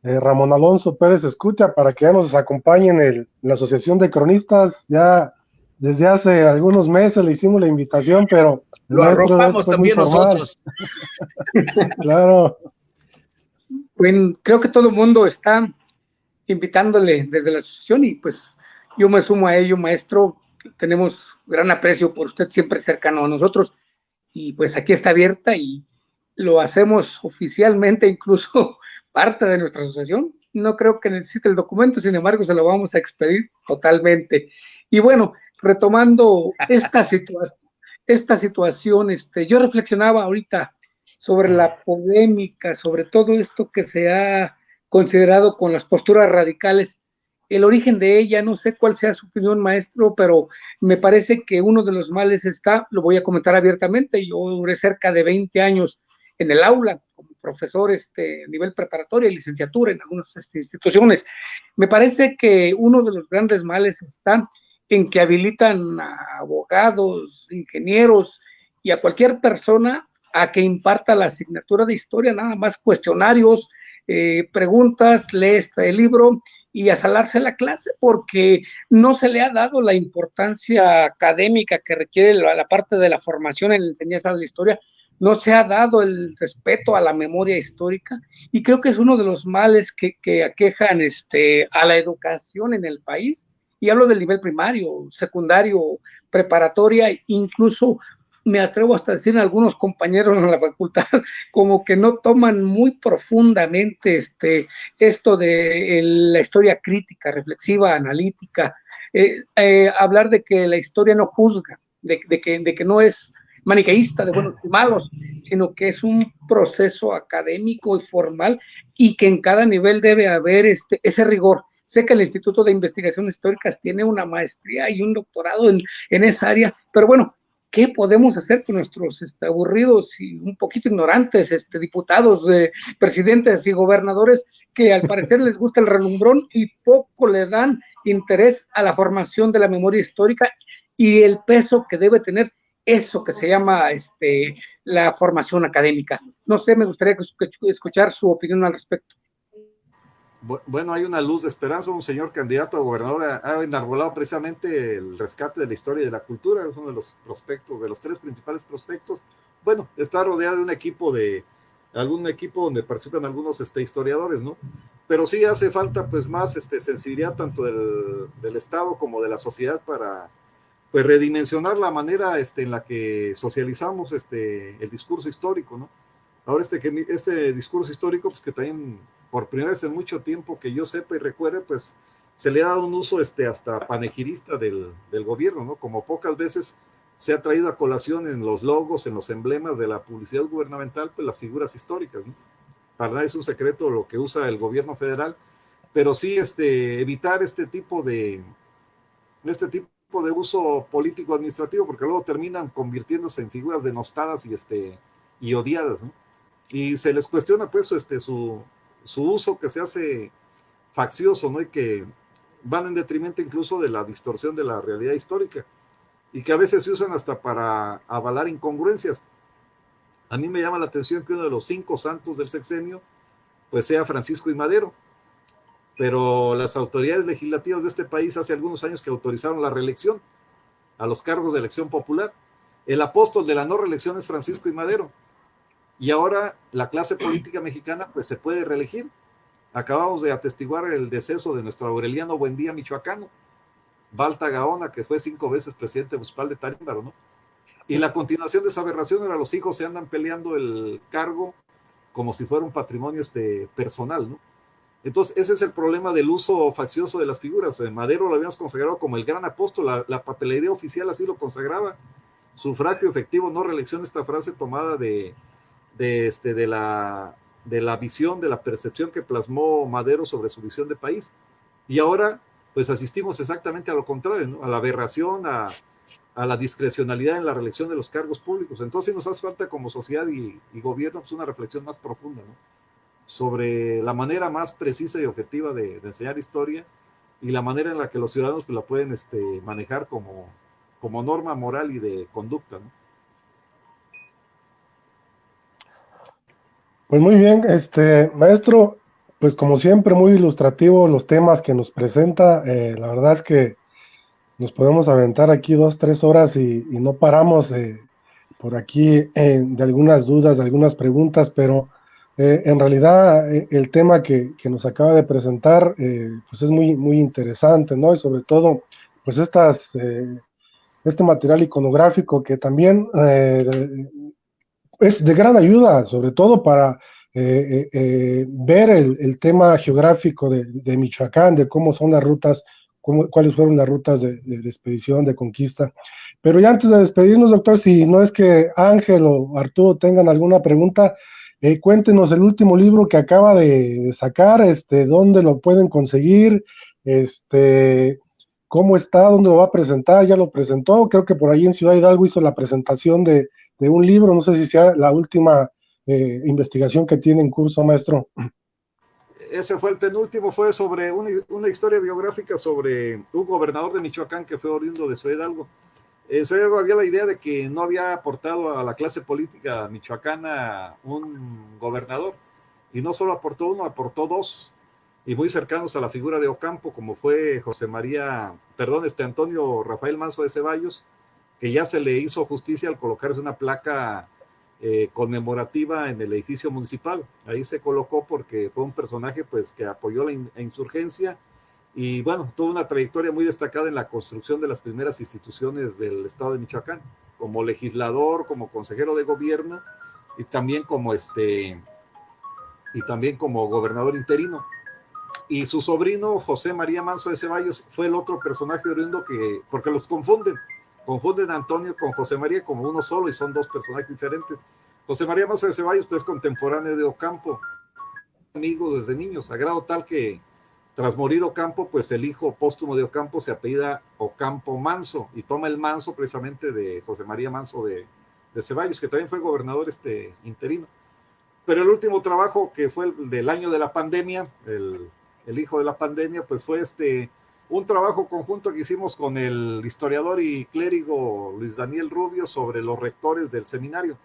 Ramón Alonso Pérez Escutia para que ya nos acompañe en la Asociación de Cronistas. Ya desde hace algunos meses le hicimos la invitación, pero el lo maestro arropamos fue también muy formal. nosotros. Claro. Bueno, creo que todo el mundo está invitándole desde la asociación y pues yo me sumo a ello, maestro. Tenemos gran aprecio por usted, siempre cercano a nosotros, y pues aquí está abierta y lo hacemos oficialmente, incluso parte de nuestra asociación. No creo que necesite el documento, sin embargo se lo vamos a expedir totalmente. Y bueno, retomando esta situación, yo reflexionaba ahorita sobre la polémica, sobre todo esto que se ha considerado con las posturas radicales, el origen de ella. No sé cuál sea su opinión, maestro, pero me parece que uno de los males está, lo voy a comentar abiertamente, yo duré cerca de 20 años en el aula como profesor a nivel preparatoria y licenciatura en algunas instituciones. Me parece que uno de los grandes males está en que habilitan a abogados, ingenieros y a cualquier persona a que imparta la asignatura de historia, nada más cuestionarios, preguntas, lee el libro y a salarse la clase, porque no se le ha dado la importancia académica que requiere la parte de la formación en la enseñanza de la historia, no se ha dado el respeto a la memoria histórica, y creo que es uno de los males que aquejan a la educación en el país, y hablo del nivel primario, secundario, preparatoria, incluso me atrevo hasta a decir a algunos compañeros en la facultad, como que no toman muy profundamente esto de la historia crítica, reflexiva, analítica, hablar de que la historia no juzga, de que no es maniqueísta de buenos y malos, sino que es un proceso académico y formal, y que en cada nivel debe haber ese rigor. Sé que el Instituto de Investigaciones Históricas tiene una maestría y un doctorado en esa área, pero bueno, ¿qué podemos hacer con nuestros aburridos y un poquito ignorantes diputados, presidentes y gobernadores que al parecer les gusta el relumbrón y poco le dan interés a la formación de la memoria histórica y el peso que debe tener eso que se llama la formación académica? No sé, me gustaría escuchar su opinión al respecto. Bueno, hay una luz de esperanza. Un señor candidato a gobernador ha enarbolado precisamente el rescate de la historia y de la cultura. Es uno de los prospectos, de los 3 principales prospectos. Bueno, está rodeado de algún equipo donde participan algunos historiadores, ¿no? Pero sí hace falta pues más sensibilidad tanto del Estado como de la sociedad para pues redimensionar la manera en la que socializamos el discurso histórico, ¿no? Ahora este discurso histórico, pues que también por primera vez en mucho tiempo que yo sepa y recuerde, pues se le ha dado un uso hasta panegirista del gobierno, ¿no? Como pocas veces se ha traído a colación en los logos, en los emblemas de la publicidad gubernamental, pues las figuras históricas, ¿no? Para nadie es un secreto lo que usa el gobierno federal, pero sí evitar este tipo de uso político administrativo, porque luego terminan convirtiéndose en figuras denostadas y odiadas, ¿no? Y se les cuestiona pues su uso, que se hace faccioso, ¿no? Y que van en detrimento incluso de la distorsión de la realidad histórica, y que a veces se usan hasta para avalar incongruencias. A mí me llama la atención que uno de los 5 santos del sexenio pues sea Francisco I. Madero, pero las autoridades legislativas de este país hace algunos años que autorizaron la reelección a los cargos de elección popular. El apóstol de la no reelección es Francisco I. Madero, y ahora la clase política mexicana pues se puede reelegir. Acabamos de atestiguar el deceso de nuestro Aureliano Buendía michoacano, Balta Gaona, que fue 5 veces presidente municipal de Taríndaro, ¿no? Y la continuación de esa aberración era los hijos se andan peleando el cargo como si fuera un patrimonio personal, ¿no? Entonces, ese es el problema del uso faccioso de las figuras. Madero lo habíamos consagrado como el gran apóstol, la papelería oficial así lo consagraba. Sufragio efectivo, no reelección, esta frase tomada de la visión, de la percepción que plasmó Madero sobre su visión de país. Y ahora, pues asistimos exactamente a lo contrario, ¿no? A la aberración, a la discrecionalidad en la reelección de los cargos públicos. Entonces nos hace falta como sociedad y gobierno pues una reflexión más profunda, ¿no? Sobre la manera más precisa y objetiva de enseñar historia, y la manera en la que los ciudadanos pues, la pueden manejar como norma moral y de conducta, ¿no? Pues muy bien, maestro, pues como siempre muy ilustrativo los temas que nos presenta. La verdad es que nos podemos aventar aquí 2, 3 horas y no paramos por aquí de algunas dudas, de algunas preguntas, pero en realidad el tema que nos acaba de presentar pues es muy, muy interesante, ¿no? Y sobre todo, pues este material iconográfico que también es de gran ayuda, sobre todo para ver el tema geográfico de Michoacán, de cómo son las rutas, cuáles fueron las rutas de expedición, de conquista. Pero ya antes de despedirnos, doctor, si no es que Ángel o Arturo tengan alguna pregunta, cuéntenos el último libro que acaba de sacar, dónde lo pueden conseguir, cómo está, dónde lo va a presentar, ya lo presentó, creo que por ahí en Ciudad Hidalgo hizo la presentación de un libro, no sé si sea la última investigación que tiene en curso, maestro. Ese fue el penúltimo, fue sobre una historia biográfica sobre un gobernador de Michoacán que fue oriundo de Ciudad Hidalgo. Ciudad Hidalgo había la idea de que no había aportado a la clase política michoacana un gobernador, y no solo aportó uno, aportó 2, y muy cercanos a la figura de Ocampo, como fue Antonio Rafael Manso de Ceballos, que ya se le hizo justicia al colocarse una placa conmemorativa en el edificio municipal. Ahí se colocó porque fue un personaje pues que apoyó la insurgencia, y bueno, tuvo una trayectoria muy destacada en la construcción de las primeras instituciones del estado de Michoacán, como legislador, como consejero de gobierno, y también como gobernador interino. Y su sobrino José María Manso de Ceballos fue el otro personaje oriundo porque los confunden a Antonio con José María como uno solo, y son 2 personajes diferentes. José María Manso de Ceballos pues, es contemporáneo de Ocampo, amigos desde niños, a grado tal que tras morir Ocampo, pues el hijo póstumo de Ocampo se apellida Ocampo Manso, y toma el Manso precisamente de José María Manso de Ceballos, que también fue gobernador interino. Pero el último trabajo, que fue el del año de la pandemia, el hijo de la pandemia, pues fue un trabajo conjunto que hicimos con el historiador y clérigo Luis Daniel Rubio sobre los rectores del seminario.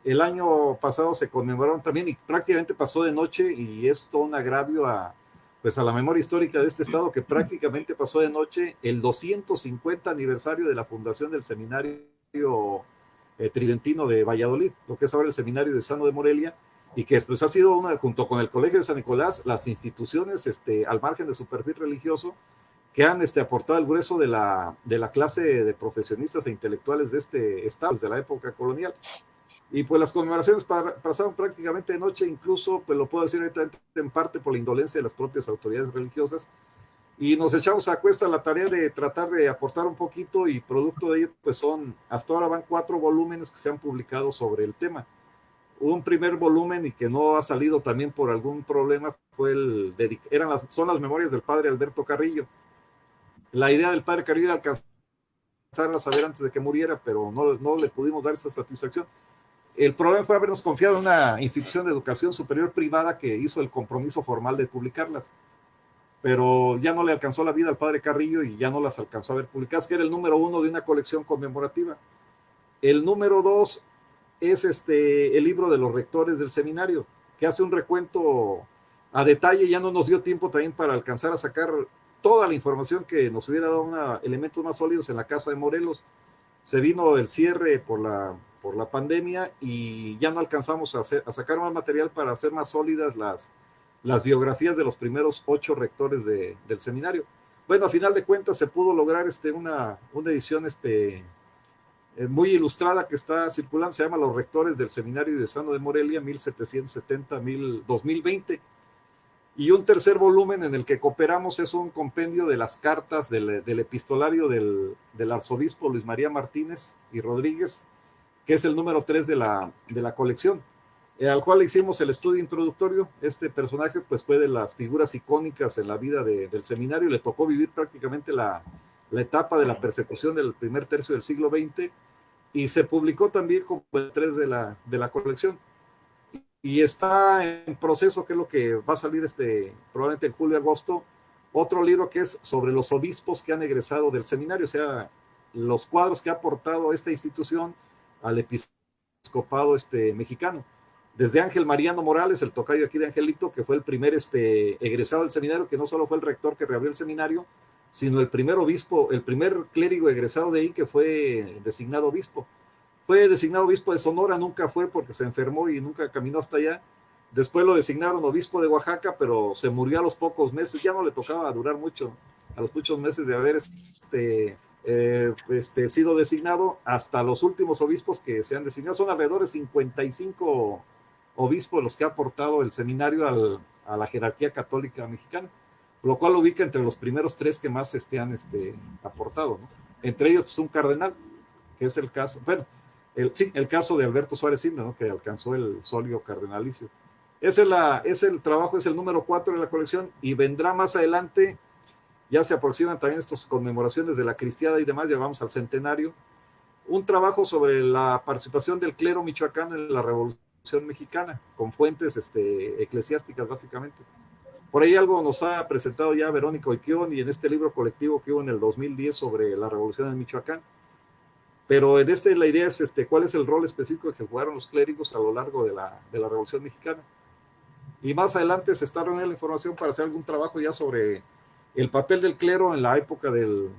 El año pasado se conmemoraron también, y prácticamente pasó de noche, y es todo un agravio a la memoria histórica de este estado, que prácticamente pasó de noche el 250 aniversario de la fundación del seminario tridentino de Valladolid, lo que es ahora el seminario de Sano de Morelia, y que pues ha sido junto con el Colegio de San Nicolás, las instituciones al margen de su perfil religioso, que han aportado el grueso de la clase de profesionistas e intelectuales de este estado desde la época colonial. Y pues las conmemoraciones pasaron prácticamente de noche, incluso, pues lo puedo decir ahorita en parte por la indolencia de las propias autoridades religiosas, y nos echamos a cuesta la tarea de tratar de aportar un poquito, y producto de ello, pues hasta ahora van 4 volúmenes que se han publicado sobre el tema. Hubo un primer volumen y que no ha salido también por algún problema, fue son las memorias del padre Alberto Carrillo. La idea del padre Carrillo era alcanzar a saber antes de que muriera, pero no le pudimos dar esa satisfacción. El problema fue habernos confiado en una institución de educación superior privada que hizo el compromiso formal de publicarlas, pero ya no le alcanzó la vida al padre Carrillo y ya no las alcanzó a ver publicadas, que era el número 1 de una colección conmemorativa. El número 2 es el libro de los rectores del seminario, que hace un recuento a detalle. Ya no nos dio tiempo también para alcanzar a sacar toda la información que nos hubiera dado elementos más sólidos en la Casa de Morelos. Se vino el cierre por la pandemia y ya no alcanzamos a sacar más material para hacer más sólidas las biografías de los primeros 8 rectores del seminario. Bueno, a final de cuentas se pudo lograr una edición muy ilustrada que está circulando, se llama Los rectores del Seminario Diocesano de Morelia 1770-2020, y un tercer volumen en el que cooperamos es un compendio de las cartas del epistolario del arzobispo Luis María Martínez y Rodríguez, que es el número 3 de la colección, al cual le hicimos el estudio introductorio. Este personaje pues fue de las figuras icónicas en la vida del seminario, le tocó vivir prácticamente la etapa de la persecución del primer tercio del siglo XX, y se publicó también como el 3 de la colección, y está en proceso, que es lo que va a salir probablemente en julio-agosto, otro libro que es sobre los obispos que han egresado del seminario, o sea, los cuadros que ha aportado esta institución al episcopado mexicano, desde Ángel Mariano Morales, el tocayo aquí de Angelito, que fue el primer egresado del seminario, que no solo fue el rector que reabrió el seminario, sino el primer obispo, el primer clérigo egresado de ahí que fue designado obispo. Fue designado obispo de Sonora, nunca fue porque se enfermó y nunca caminó hasta allá. Después lo designaron obispo de Oaxaca, pero se murió a los pocos meses, ya no le tocaba durar mucho, a los muchos meses de haber sido designado. Hasta los últimos obispos que se han designado, son alrededor de 55 obispos los que ha aportado el seminario a la jerarquía católica mexicana, lo cual lo ubica entre los primeros 3 que más han aportado, ¿no? Entre ellos pues, un cardenal, que es el caso, bueno, el caso de Alberto Suárez Inda, ¿no? Que alcanzó el solio cardenalicio. Es el trabajo, es el número 4 de la colección, y vendrá más adelante. Ya se aproximan también estas conmemoraciones de la cristiada y demás, ya vamos al centenario, un trabajo sobre la participación del clero michoacano en la Revolución Mexicana, con fuentes eclesiásticas básicamente. Por ahí algo nos ha presentado ya Verónica Oiquión, y en este libro colectivo que hubo en el 2010 sobre la Revolución en Michoacán. Pero en la idea es cuál es el rol específico que jugaron los clérigos a lo largo de la Revolución Mexicana. Y más adelante se está reuniendo la información para hacer algún trabajo ya sobre el papel del clero en la época de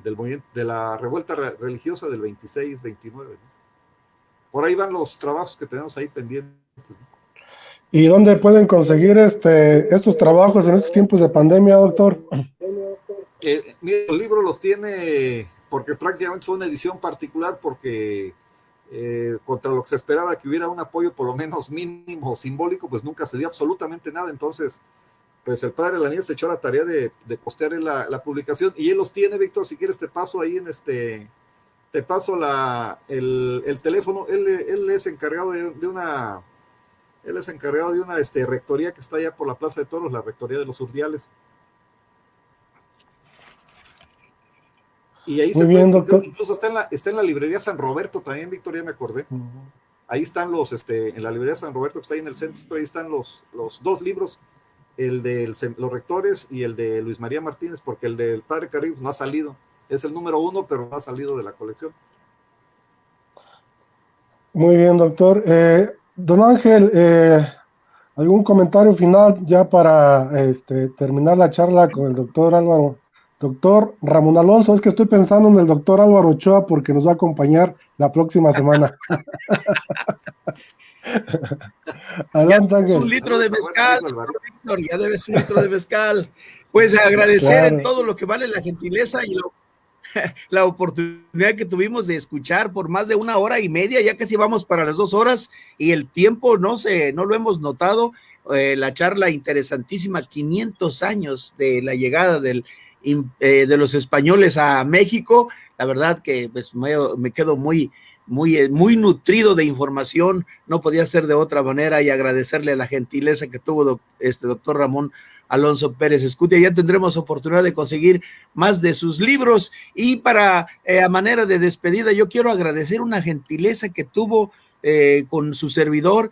la revuelta religiosa del 26-29. ¿no? Por ahí van los trabajos que tenemos ahí pendientes. ¿no? ¿Y dónde pueden conseguir estos trabajos en estos tiempos de pandemia, doctor? Mira, el libro los tiene, porque prácticamente fue una edición particular, porque contra lo que se esperaba que hubiera un apoyo por lo menos mínimo simbólico, pues nunca se dio absolutamente nada. Entonces, pues el padre Laniel se echó la tarea de costear la publicación, y él los tiene. Víctor, si quieres te paso ahí te paso el teléfono. Él es encargado de una rectoría que está allá por la Plaza de Toros, la rectoría de los Urdiales. Y ahí Muy bien, doctor. Incluso está en la librería San Roberto también, Víctor, ya me acordé. Ahí están en la librería San Roberto, que está ahí en el centro, ahí están los 2 libros, el de los rectores y el de Luis María Martínez, porque el del padre Carrillo no ha salido. Es el número 1, pero no ha salido de la colección. Muy bien, doctor. Don Ángel, ¿algún comentario final ya para terminar la charla con el doctor Álvaro? Doctor Ramón Alonso, es que estoy pensando en el doctor Álvaro Ochoa porque nos va a acompañar la próxima semana. Adelante, ya Ángel. Un litro de mezcal, Víctor, ya debes un litro de mezcal. Pues agradecer en todo lo que vale la gentileza y la oportunidad que tuvimos de escuchar por más de 1 hora y media, ya casi vamos para las 2 horas, y el tiempo no lo hemos notado. La charla interesantísima, 500 años de la llegada del de los españoles a México. La verdad que pues, me quedo muy nutrido de información, no podía ser de otra manera, y agradecerle la gentileza que tuvo doctor Ramón Alonso Pérez Escutia. Ya tendremos oportunidad de conseguir más de sus libros, y para a manera de despedida yo quiero agradecer una gentileza que tuvo con su servidor.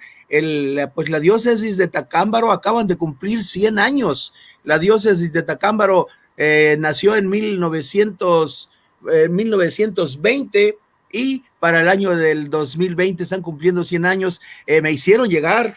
Pues la diócesis de Tacámbaro acaban de cumplir 100 años. La diócesis de Tacámbaro nació en 1920, y para el año del 2020 están cumpliendo 100 años. Me hicieron llegar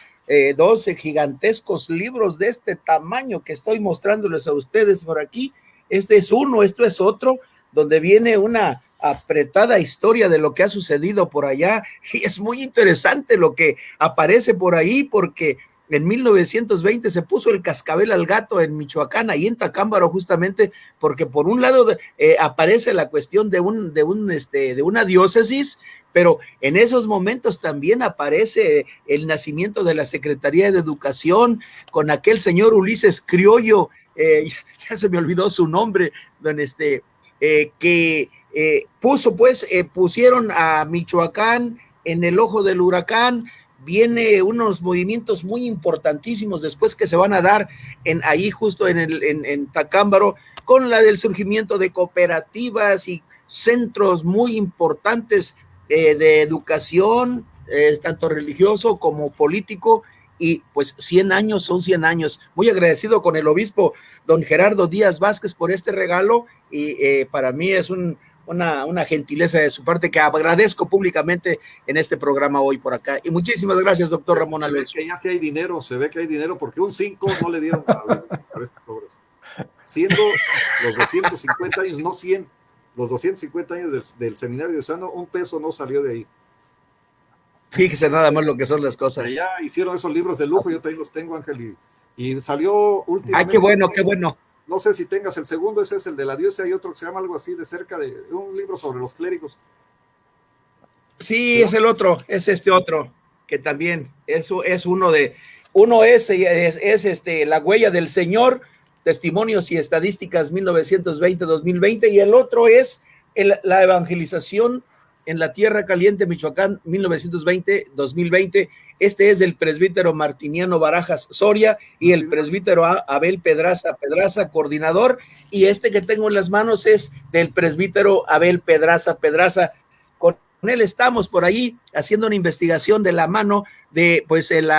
12 gigantescos libros de este tamaño que estoy mostrándoles a ustedes por aquí. Este es uno, esto es otro, donde viene una apretada historia de lo que ha sucedido por allá, y es muy interesante lo que aparece por ahí, porque en 1920 se puso el cascabel al gato en Michoacán, ahí en Tacámbaro, justamente porque por un lado aparece la cuestión de una diócesis, pero en esos momentos también aparece el nacimiento de la Secretaría de Educación con aquel señor Ulises Criollo, ya se me olvidó su nombre, que pusieron a Michoacán en el ojo del huracán. Viene unos movimientos muy importantísimos después que se van a dar ahí justo en Tacámbaro, con la del surgimiento de cooperativas y centros muy importantes de educación, tanto religioso como político, y pues 100 años son 100 años. Muy agradecido con el obispo don Gerardo Díaz Vázquez por este regalo, y para mí es una gentileza de su parte que agradezco públicamente en este programa hoy por acá. Y muchísimas gracias, doctor Ramón Alonso. Se ve que ya sí hay dinero, se ve que hay dinero, porque un 5 no le dieron para estos sobres. Siendo los 250 años, no 100, los 250 años del seminario de Sano, un peso no salió de ahí. Fíjese nada más lo que son las cosas. Ya hicieron esos libros de lujo, yo también los tengo, Ángel, y salió últimamente. ¡Ay, qué bueno, qué bueno! No sé si tengas el segundo, ese es el de la diosa, hay otro que se llama algo así, de cerca de un libro sobre los clérigos. Sí, ¿no? Es el otro, es este otro, que también eso es uno es La huella del Señor, testimonios y estadísticas 1920-2020, y el otro es la evangelización en la Tierra Caliente, Michoacán, 1920-2020. Este es del presbítero Martiniano Barajas Soria y el presbítero Abel Pedraza, coordinador, y este que tengo en las manos es del presbítero Abel Pedraza. Con él estamos por ahí haciendo una investigación de la mano de pues el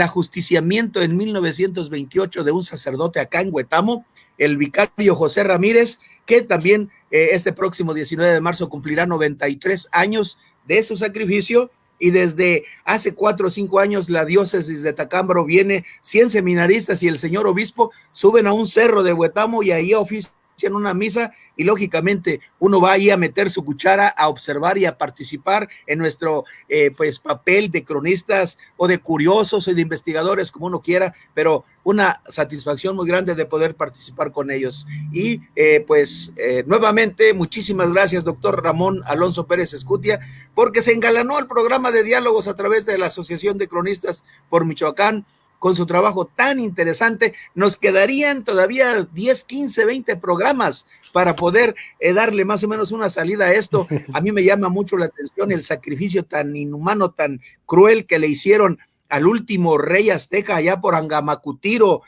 ajusticiamiento en 1928 de un sacerdote acá en Huetamo, el vicario José Ramírez, que también este próximo 19 de marzo cumplirá 93 años de su sacrificio. Y desde hace 4 o 5 años la diócesis de Tacámbaro viene 100 seminaristas y el señor obispo suben a un cerro de Huetamo y ahí ofician una misa, y lógicamente uno va ahí a meter su cuchara, a observar y a participar en nuestro pues papel de cronistas o de curiosos o de investigadores, como uno quiera, pero una satisfacción muy grande de poder participar con ellos. Y nuevamente muchísimas gracias, doctor Ramón Alonso Pérez Escutia, porque se engalanó el programa de diálogos a través de la Asociación de Cronistas por Michoacán con su trabajo tan interesante. Nos quedarían todavía 10, 15, 20 programas para poder darle más o menos una salida a esto. A mí me llama mucho la atención el sacrificio tan inhumano, tan cruel que le hicieron al último rey azteca allá por Angamacutiro,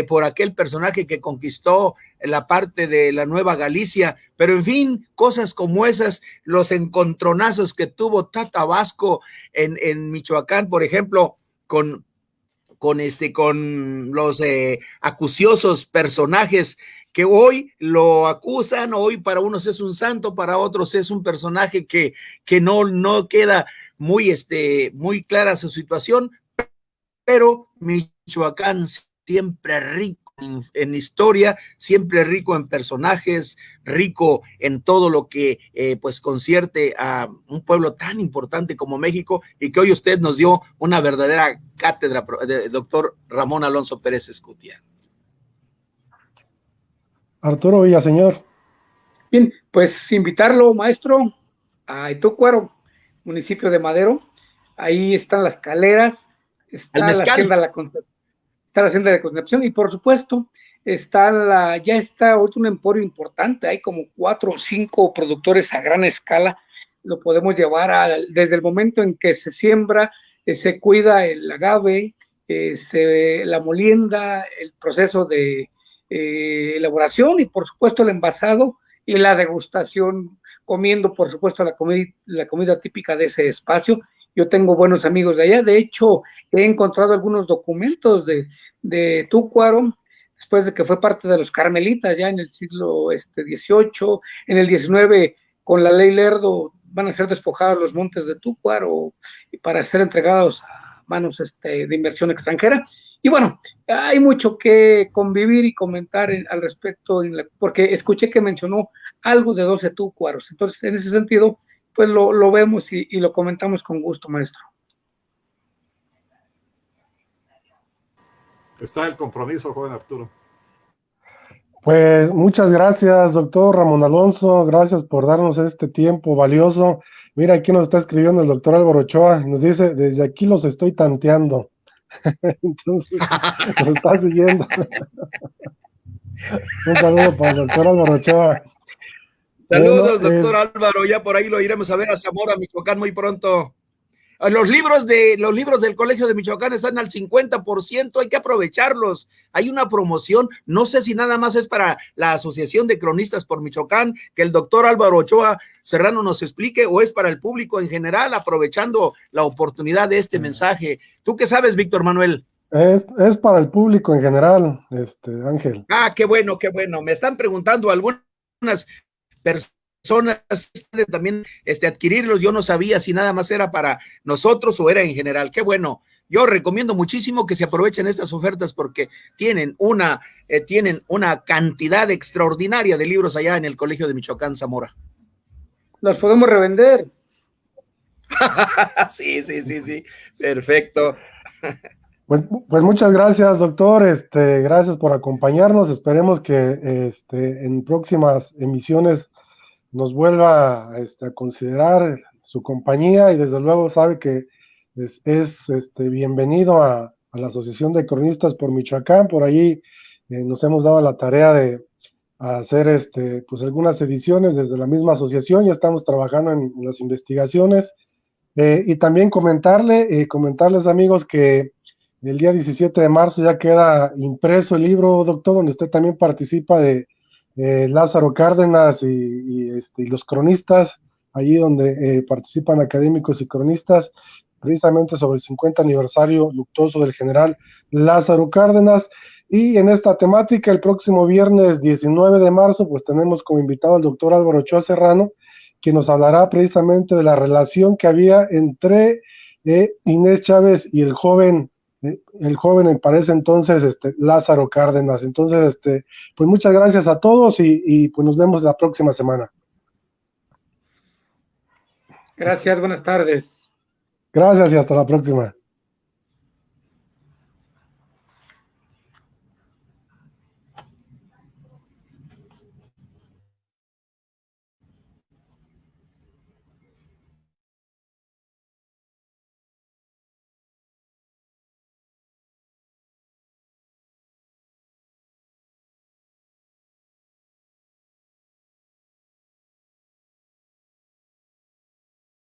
por aquel personaje que conquistó la parte de la Nueva Galicia, pero en fin, cosas como esas, los encontronazos que tuvo Tata Vasco en Michoacán, por ejemplo, con los acuciosos personajes que hoy lo acusan. Hoy para unos es un santo, para otros es un personaje que no queda muy clara su situación, pero Michoacán siempre rico en historia, siempre rico en personajes, rico en todo lo que pues concierte a un pueblo tan importante como México, y que hoy usted nos dio una verdadera cátedra, doctor Ramón Alonso Pérez Escutia. Arturo Villaseñor. Bien, pues invitarlo, maestro, a Itúcuaro, municipio de Madero. Ahí están las caleras, está la hacienda de Concepción, y por supuesto ya está ahorita un emporio importante, hay como 4 o 5 productores a gran escala, lo podemos llevar desde el momento en que se siembra, se cuida el agave, la molienda, el proceso de elaboración y por supuesto el envasado y la degustación, comiendo por supuesto la comida típica de ese espacio. Yo tengo buenos amigos de allá, de hecho he encontrado algunos documentos de Túcuaro, después de que fue parte de los carmelitas ya en el siglo XVIII, en el XIX con la ley Lerdo van a ser despojados los montes de Túcuaro para ser entregados a manos de inversión extranjera. Y bueno, hay mucho que convivir y comentar al respecto, porque escuché que mencionó algo de 12 Túcuaros. Entonces, en ese sentido, pues lo vemos y lo comentamos con gusto, maestro. Está el compromiso, joven Arturo. Pues muchas gracias, doctor Ramón Alonso, gracias por darnos este tiempo valioso. Mira, aquí nos está escribiendo el doctor Álvaro Ochoa, nos dice, desde aquí los estoy tanteando. Entonces, nos está siguiendo. Un saludo para el doctor Álvaro Ochoa. Saludos, doctor Álvaro, ya por ahí lo iremos a ver a Zamora, Michoacán, muy pronto. Los libros del Colegio de Michoacán están al 50%, hay que aprovecharlos. Hay una promoción, no sé si nada más es para la Asociación de Cronistas por Michoacán, que el doctor Álvaro Ochoa Serrano nos explique, o es para el público en general, aprovechando la oportunidad de este mensaje. ¿Tú qué sabes, Víctor Manuel? Es para el público en general, Ángel. Ah, qué bueno, qué bueno. Me están preguntando algunas personas también adquirirlos. Yo no sabía si nada más era para nosotros o era en general. Qué bueno. Yo recomiendo muchísimo que se aprovechen estas ofertas porque tienen una cantidad extraordinaria de libros allá en el Colegio de Michoacán, Zamora. Los podemos revender. Sí. Perfecto. Pues muchas gracias, doctor. Gracias por acompañarnos. Esperemos que en próximas emisiones nos vuelva a considerar su compañía y desde luego sabe que es bienvenido a la Asociación de Cronistas por Michoacán. Por ahí nos hemos dado la tarea de hacer pues algunas ediciones desde la misma asociación. Ya estamos trabajando en las investigaciones y también comentarles, amigos, que el día 17 de marzo ya queda impreso el libro, doctor, donde usted también participa de Lázaro Cárdenas y los cronistas, allí donde participan académicos y cronistas, precisamente sobre el 50 aniversario luctuoso del general Lázaro Cárdenas. Y en esta temática, el próximo viernes 19 de marzo, pues tenemos como invitado al doctor Álvaro Ochoa Serrano, que nos hablará precisamente de la relación que había entre Inés Chávez y el joven para ese entonces, Lázaro Cárdenas. Entonces, pues muchas gracias a todos y pues nos vemos la próxima semana. Gracias, buenas tardes. Gracias y hasta la próxima.